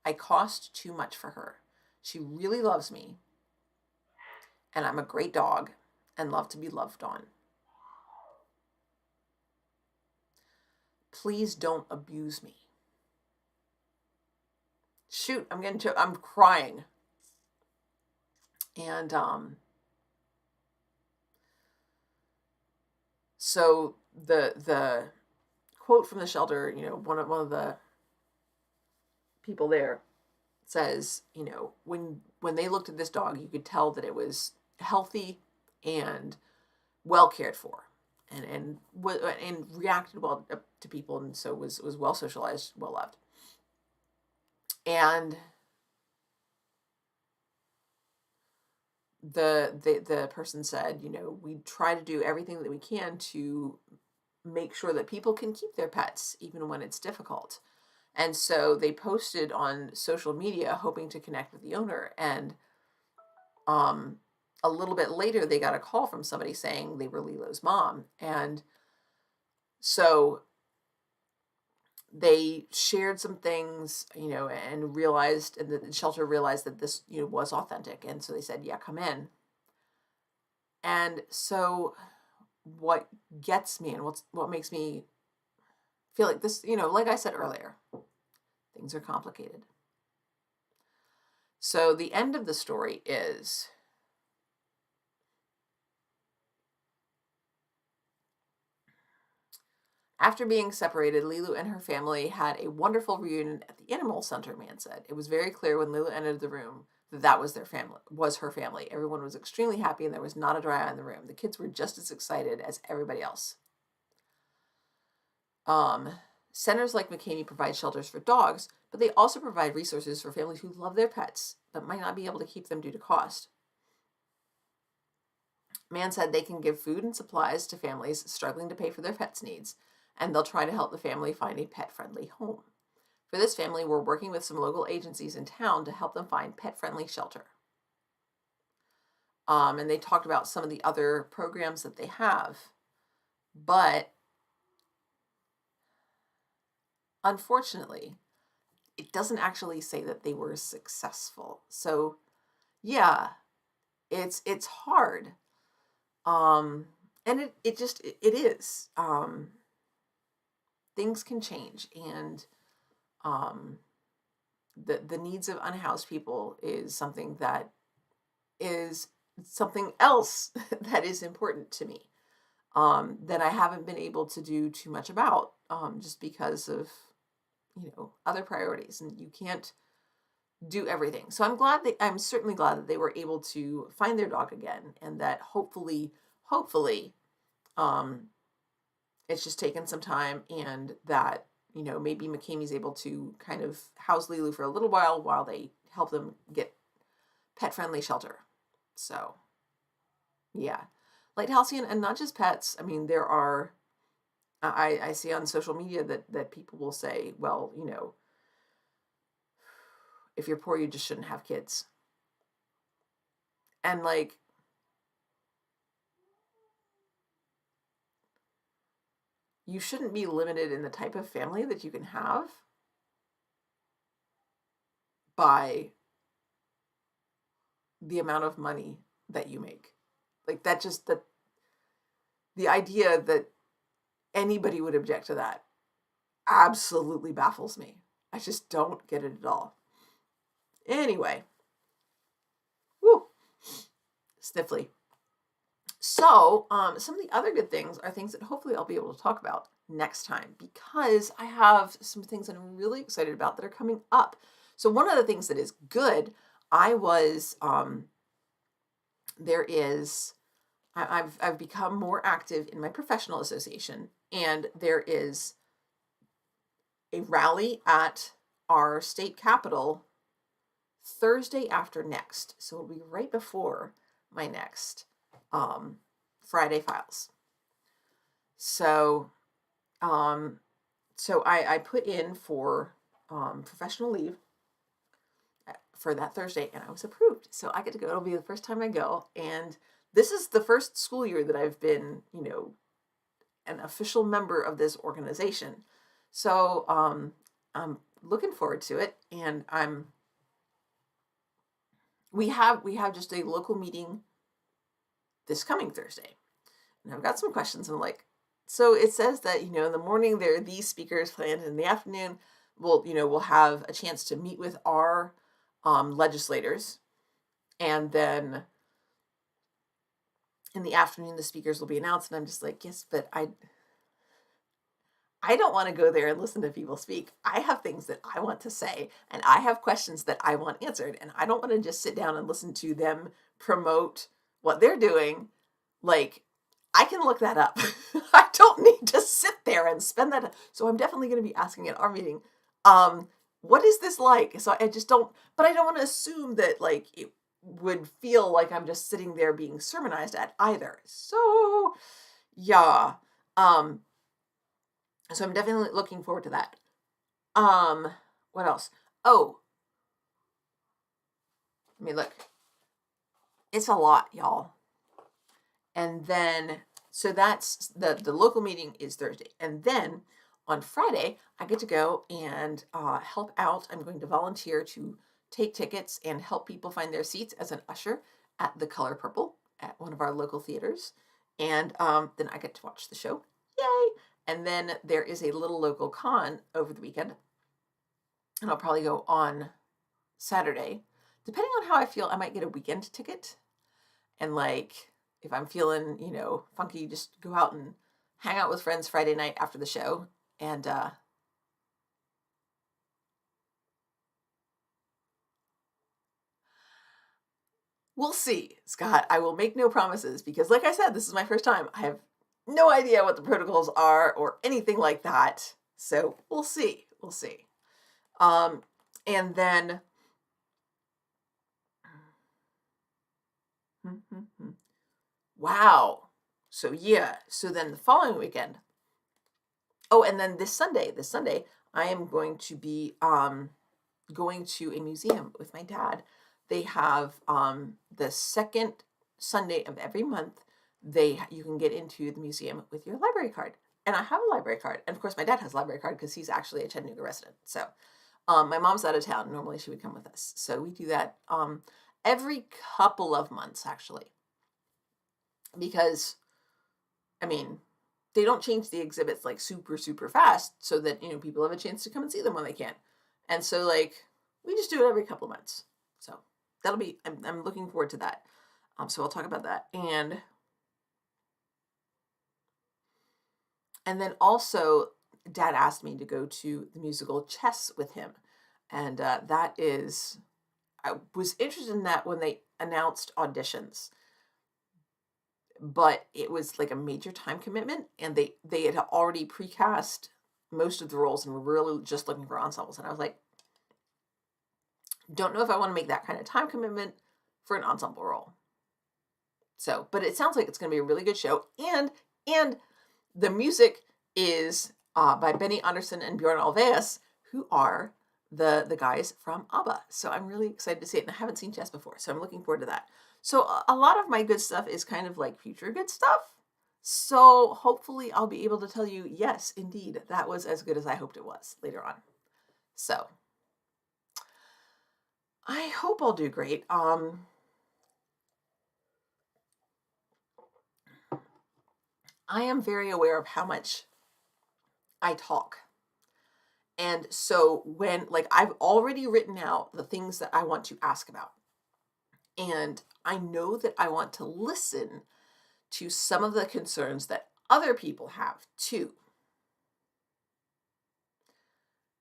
I cost too much for her. She really loves me, and I'm a great dog and love to be loved on. Please don't abuse me." Shoot, I'm crying. And So the quote from the shelter, one of the people there says, when they looked at this dog, you could tell that it was healthy and well cared for, and reacted well to people, and so was well socialized, well loved. And the person said, we try to do everything that we can to make sure that people can keep their pets even when it's difficult. And so they posted on social media hoping to connect with the owner. And a little bit later, they got a call from somebody saying they were Lilo's mom. And so they shared some things, and the shelter realized that this, was authentic. And so they said, yeah, come in. And so what gets me and what makes me feel like this, like I said earlier, things are complicated. So the end of the story is after being separated, Lilu and her family had a wonderful reunion at the animal center, man said. It was very clear when Lilu entered the room that was her family. Everyone was extremely happy and there was not a dry eye in the room. The kids were just as excited as everybody else. Centers like McKamey provide shelters for dogs, but they also provide resources for families who love their pets but might not be able to keep them due to cost. Man said they can give food and supplies to families struggling to pay for their pets' needs, and they'll try to help the family find a pet-friendly home. For this family, we're working with some local agencies in town to help them find pet-friendly shelter. And they talked about some of the other programs that they have, but unfortunately, it doesn't actually say that they were successful. So yeah, it's hard. And it is. Things can change, and the needs of unhoused people is something else that is important to me, that I haven't been able to do too much about, just because of other priorities, and you can't do everything. So I'm certainly glad that they were able to find their dog again, and that hopefully, it's just taken some time, and that, maybe McKamey's able to kind of house Lilu for a little while they help them get pet-friendly shelter. So, yeah. Lighthouseian, and not just pets. I mean, there are, I see on social media that people will say, well, if you're poor, you just shouldn't have kids. And you shouldn't be limited in the type of family that you can have by the amount of money that you make. The idea that anybody would object to that absolutely baffles me. I just don't get it at all. Anyway, woo, sniffly. So, some of the other good things are things that hopefully I'll be able to talk about next time, because I have some things that I'm really excited about that are coming up. So one of the things that is good, I've become more active in my professional association, and there is a rally at our state capitol Thursday after next. So it'll be right before my next Friday files. So I put in for professional leave for that Thursday, and I was approved. So I get to go. It'll be the first time I go, and this is the first school year that I've been, an official member of this organization. So I'm looking forward to it, and we have just a local meeting this coming Thursday. And I've got some questions, and I'm like, so it says that, in the morning there are these speakers planned, in the afternoon we'll have a chance to meet with our legislators, and then in the afternoon, the speakers will be announced. And I'm just like, yes, but I don't want to go there and listen to people speak. I have things that I want to say, and I have questions that I want answered. And I don't want to just sit down and listen to them promote what they're doing. Like, I can look that up. I don't need to sit there and spend that. So I'm definitely going to be asking at our meeting, what is this like? So I just don't, but I don't want to assume that like it would feel like I'm just sitting there being sermonized at either. So yeah. Um, so I'm definitely looking forward to that. What else? Oh, I mean, look, it's a lot, y'all. And then, so that's the local meeting is Thursday. And then on Friday, I get to go and help out. I'm going to volunteer to take tickets and help people find their seats as an usher at the Color Purple at one of our local theaters. And then I get to watch the show. Yay! And then there is a little local con over the weekend. And I'll probably go on Saturday. Depending on how I feel, I might get a weekend ticket. And like, if I'm feeling, funky, just go out and hang out with friends Friday night after the show. And we'll see, Scott. I will make no promises because, like I said, this is my first time. I have no idea what the protocols are or anything like that. So we'll see. We'll see. And then wow. So yeah. So then the following weekend. Oh, and then this Sunday, I am going to be going to a museum with my dad. They have the second Sunday of every month. You can get into the museum with your library card, and I have a library card, and of course my dad has a library card because he's actually a Chattanooga resident. So my mom's out of town. Normally she would come with us, so we do that every couple of months actually, because I mean they don't change the exhibits like super super fast, so that people have a chance to come and see them when they can, and so like we just do it every couple of months. So that'll be I'm looking forward to that. So I'll talk about that, and then also Dad asked me to go to the musical Chess with him, and that is I was interested in that when they announced auditions, but it was like a major time commitment, and they had already precast most of the roles and were really just looking for ensembles, and I was like, don't know if I want to make that kind of time commitment for an ensemble role. So, but it sounds like it's going to be a really good show, and the music is by Benny Andersson and Bjorn Ulvaeus, who are the guys from ABBA. So I'm really excited to see it, and I haven't seen Chess before, so I'm looking forward to that. So a lot of my good stuff is kind of like future good stuff. So hopefully I'll be able to tell you, yes, indeed, that was as good as I hoped it was later on. So I hope I'll do great. I am very aware of how much I talk. And so when, like, I've already written out the things that I want to ask about. And I know that I want to listen to some of the concerns that other people have too.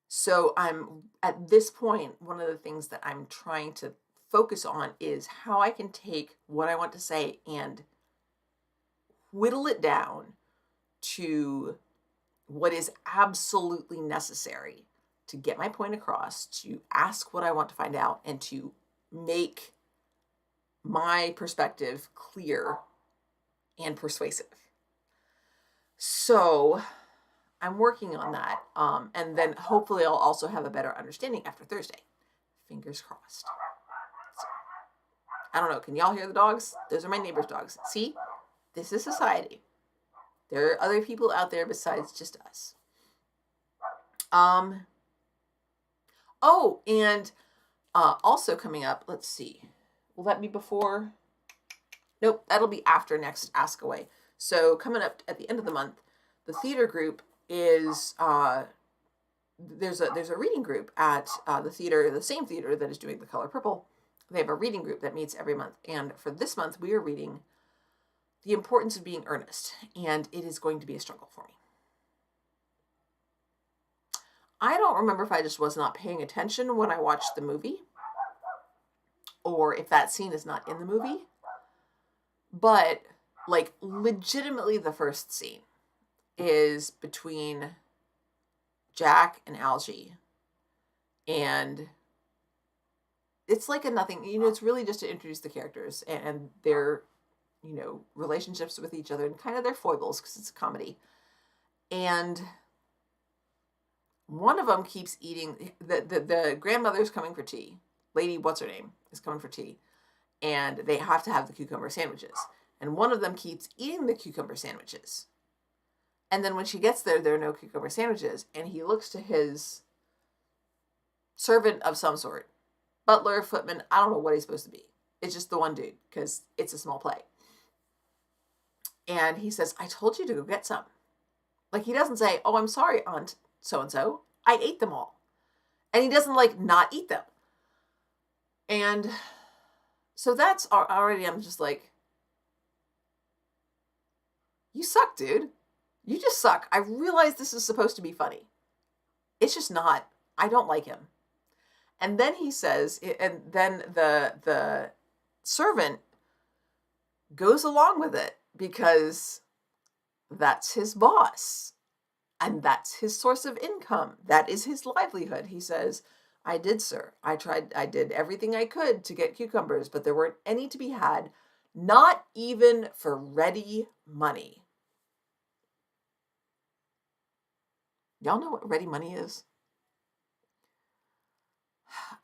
So I'm at this point, one of the things that I'm trying to focus on is how I can take what I want to say and whittle it down to what is absolutely necessary to get my point across, to ask what I want to find out, and to make my perspective clear and persuasive. So I'm working on that. And then hopefully I'll also have a better understanding after Thursday. Fingers crossed. So, I don't know. Can y'all hear the dogs? Those are my neighbor's dogs. See? This is society. There are other people out there besides just us. Oh, and also coming up, let's see. Will that be before? Nope, that'll be after next Ask Away. So coming up at the end of the month, the theater group is there's a reading group at the theater, the same theater that is doing The Color Purple. They have a reading group that meets every month, and for this month we are reading the importance of being earnest, and it is going to be a struggle for me. I don't remember if I just was not paying attention when I watched the movie, or if that scene is not in the movie, but like legitimately the first scene is between Jack and Algie, and it's like a nothing, it's really just to introduce the characters and their, relationships with each other and kind of their foibles, because it's a comedy. And one of them keeps eating, the grandmother's coming for tea. Lady, what's her name, is coming for tea. And they have to have the cucumber sandwiches. And one of them keeps eating the cucumber sandwiches. And then when she gets there, there are no cucumber sandwiches. And he looks to his servant of some sort. Butler, footman, I don't know what he's supposed to be. It's just the one dude, because it's a small play. And he says, I told you to go get some. Like, he doesn't say, oh, I'm sorry, Aunt so-and-so. I ate them all. And he doesn't, not eat them. And so that's already, I'm just like, you suck, dude. You just suck. I realize this is supposed to be funny. It's just not. I don't like him. And then he says, and then the servant goes along with it because that's his boss and that's his source of income. That is his livelihood. He says, I did, sir. I did everything I could to get cucumbers, but there weren't any to be had, not even for ready money. Y'all know what ready money is?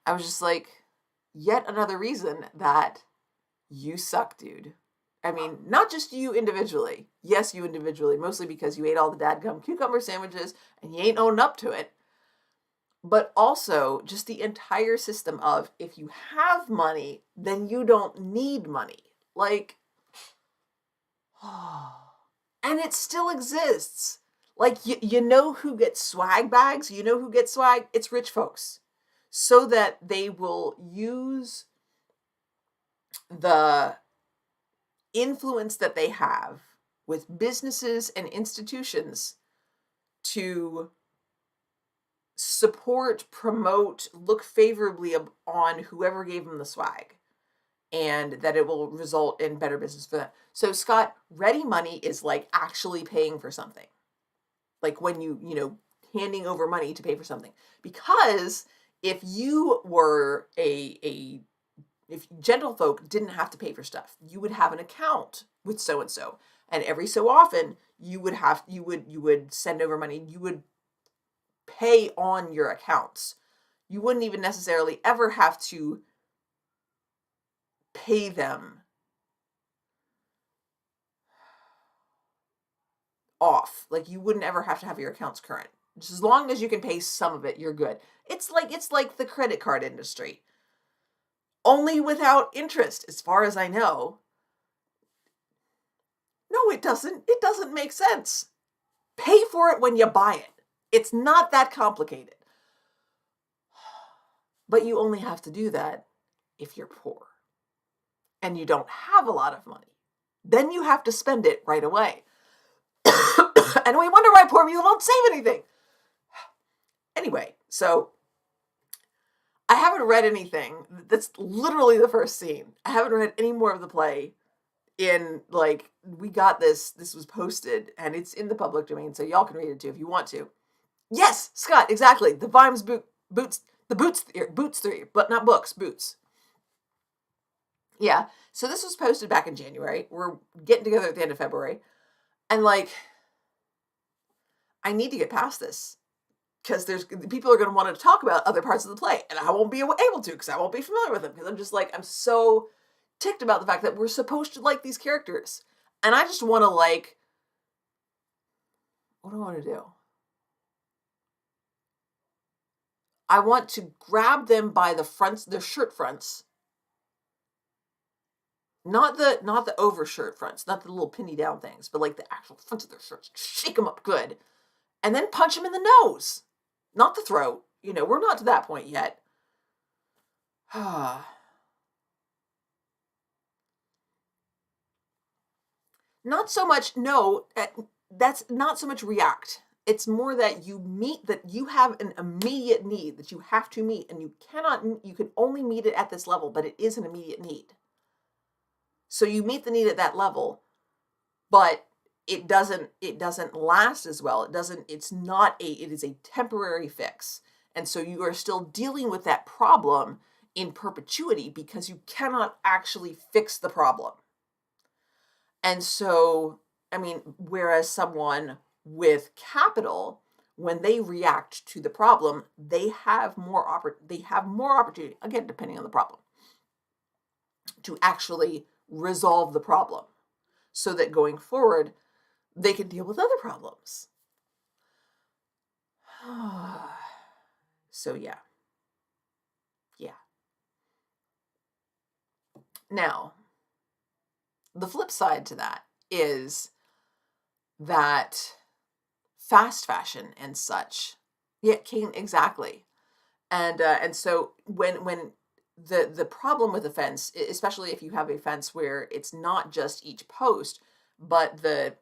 I was just like, yet another reason that you suck, dude. I mean, not just you individually. Yes, you individually, mostly because you ate all the dadgum cucumber sandwiches and you ain't owned up to it. But also just the entire system of, if you have money, then you don't need money. Like, and it still exists. Like, you know who gets swag bags? You know who gets swag? It's rich folks. So that they will use the influence that they have with businesses and institutions to support, promote, look favorably on whoever gave them the swag, and that it will result in better business for them. So, Scott, ready money is like actually paying for something. Like when handing over money to pay for something. Because if you were if gentlefolk didn't have to pay for stuff, you would have an account with so-and-so. And every so often you would send over money. You would pay on your accounts. You wouldn't even necessarily ever have to pay them off. Like, you wouldn't ever have to have your accounts current. Just as long as you can pay some of it, you're good. It's like the credit card industry. Only without interest, as far as I know. No, it doesn't. It doesn't make sense. Pay for it when you buy it. It's not that complicated. But you only have to do that if you're poor and you don't have a lot of money. Then you have to spend it right away. And we wonder why poor people don't save anything. Anyway, so I haven't read anything. That's literally the first scene. I haven't read any more of the play. We got this was posted and it's in the public domain, so y'all can read it too if you want to. Yes, Scott, exactly. The Vimes Boots theory, but not books, boots. Yeah, so this was posted back in January. We're getting together at the end of February. And I need to get past this. Because people are going to want to talk about other parts of the play. And I won't be able to because I won't be familiar with them. Because I'm just I'm so ticked about the fact that we're supposed to like these characters. And I just want to what do I want to do? I want to grab them by the fronts, their shirt fronts. Not the overshirt fronts, not the little pinny down things, but the actual fronts of their shirts. Shake them up good. And then punch them in the nose. Not the throat. We're not to that point yet. Not so much, no, that's not so much react. It's more that you have an immediate need that you have to meet, and you can only meet it at this level, but it is an immediate need. So you meet the need at that level, but it doesn't last as well. It is a temporary fix. And so you are still dealing with that problem in perpetuity because you cannot actually fix the problem. And so, I mean, whereas someone with capital, when they react to the problem, they have more opportunity, again, depending on the problem, to actually resolve the problem so that going forward, they can deal with other problems. So yeah. Now, the flip side to that is that fast fashion and such, came exactly. And so when the problem with a fence, especially if you have a fence where it's not just each post, but the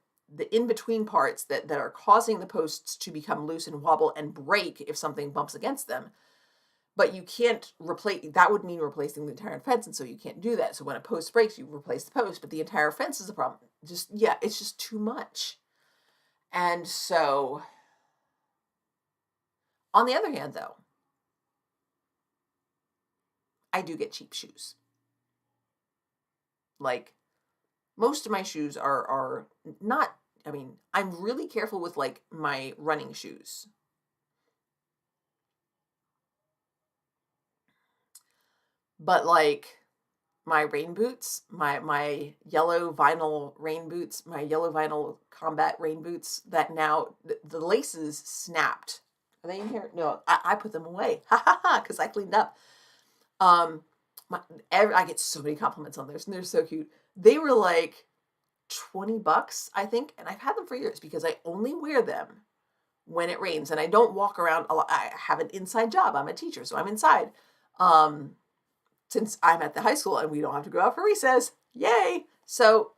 in-between parts that are causing the posts to become loose and wobble and break if something bumps against them. But you can't that would mean replacing the entire fence, and so you can't do that. So when a post breaks, you replace the post, but the entire fence is a problem. It's just too much. And so, on the other hand, though, I do get cheap shoes. Like, most of my shoes are not, I mean, I'm really careful with like my running shoes. But like my rain boots, my yellow vinyl rain boots, my yellow vinyl combat rain boots that now the laces snapped. Are they in here? No, I put them away. Ha ha ha, because I cleaned up. I get so many compliments on theirs, and they're so cute. They were like $20, I think, and I've had them for years because I only wear them when it rains, and I don't walk around a lot. I have an inside job. I'm a teacher, so I'm inside. Since I'm at the high school and we don't have to go out for recess. Yay! So,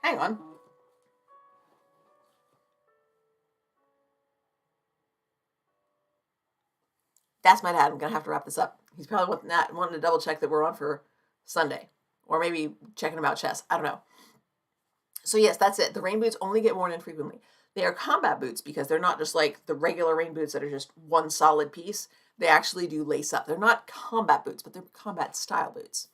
hang on. That's my dad. I'm going to have to wrap this up. He's probably wanting to double check that we're on for Sunday. Or maybe checking about chess. I don't know. So yes, that's it. The rain boots only get worn infrequently. They are combat boots because they're not just like the regular rain boots that are just one solid piece. They actually do lace up. They're not combat boots, but they're combat style boots.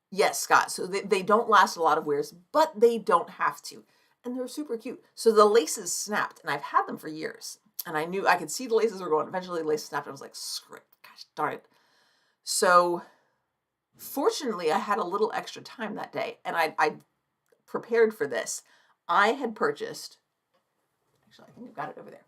Yes, Scott. So they don't last a lot of wears, but they don't have to. And they're super cute. So the laces snapped, and I've had them for years. And I knew I could see the laces were going. Eventually the laces snapped. I was like, screw it. Gosh darn it. So fortunately, I had a little extra time that day, and I prepared for this. I had purchased, actually, I think I've got it over there.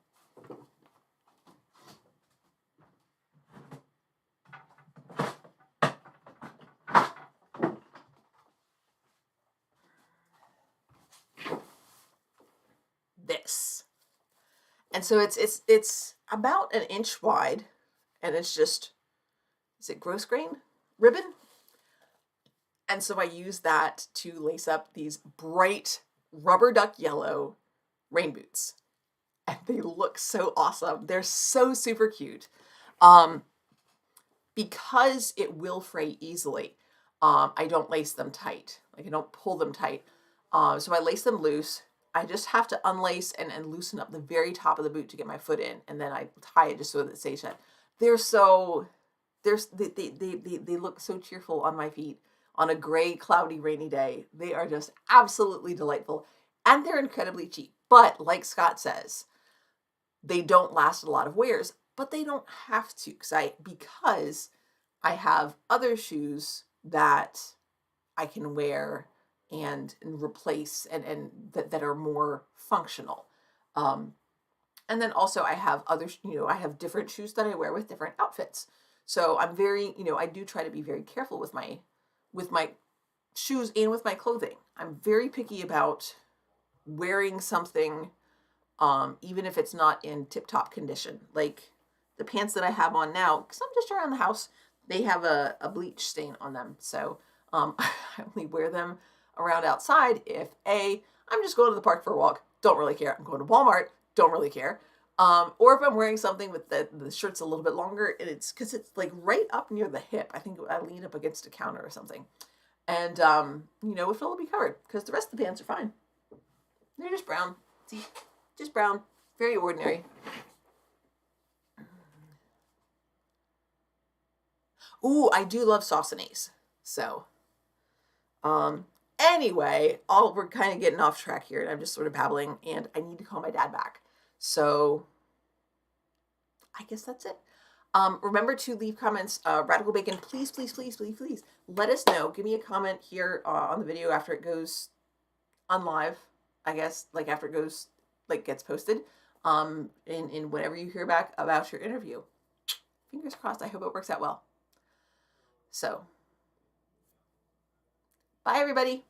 This. And so it's about an inch wide, and it's just, is it grosgrain ribbon? And so I use that to lace up these bright rubber duck yellow rain boots. And they look so awesome. They're so super cute. Because it will fray easily, I don't lace them tight. Like, I don't pull them tight. So I lace them loose. I just have to unlace and loosen up the very top of the boot to get my foot in, and then I tie it just so that it stays shut. They look so cheerful on my feet on a gray, cloudy, rainy day. They are just absolutely delightful, and they're incredibly cheap. But like Scott says, they don't last a lot of wears, but they don't have to, because I have other shoes that I can wear and replace and that are more functional. And then also I have I have different shoes that I wear with different outfits. So I'm very, I do try to be very careful with my shoes and with my clothing. I'm very picky about wearing something, even if it's not in tip-top condition. Like the pants that I have on now, because I'm just around the house, they have a bleach stain on them. So I only wear them around outside if I'm just going to the park for a walk, don't really care. I'm going to Walmart, don't really care. Or if I'm wearing something with the shirt's a little bit longer, and it's because it's like right up near the hip. I think I lean up against a counter or something. And, you know, it'll be covered because the rest of the pants are fine. They're just brown. See, just brown. Very ordinary. Ooh, I do love Saucony's. So, anyway, we're kind of getting off track here, and I'm just sort of babbling, and I need to call my dad back. So, I guess that's it. Remember to leave comments. Radical Bacon, please, please, please, please, please let us know. Give me a comment here on the video after it goes on live, I guess, like after it goes, like gets posted, in whenever you hear back about your interview. Fingers crossed. I hope it works out well. So, bye everybody.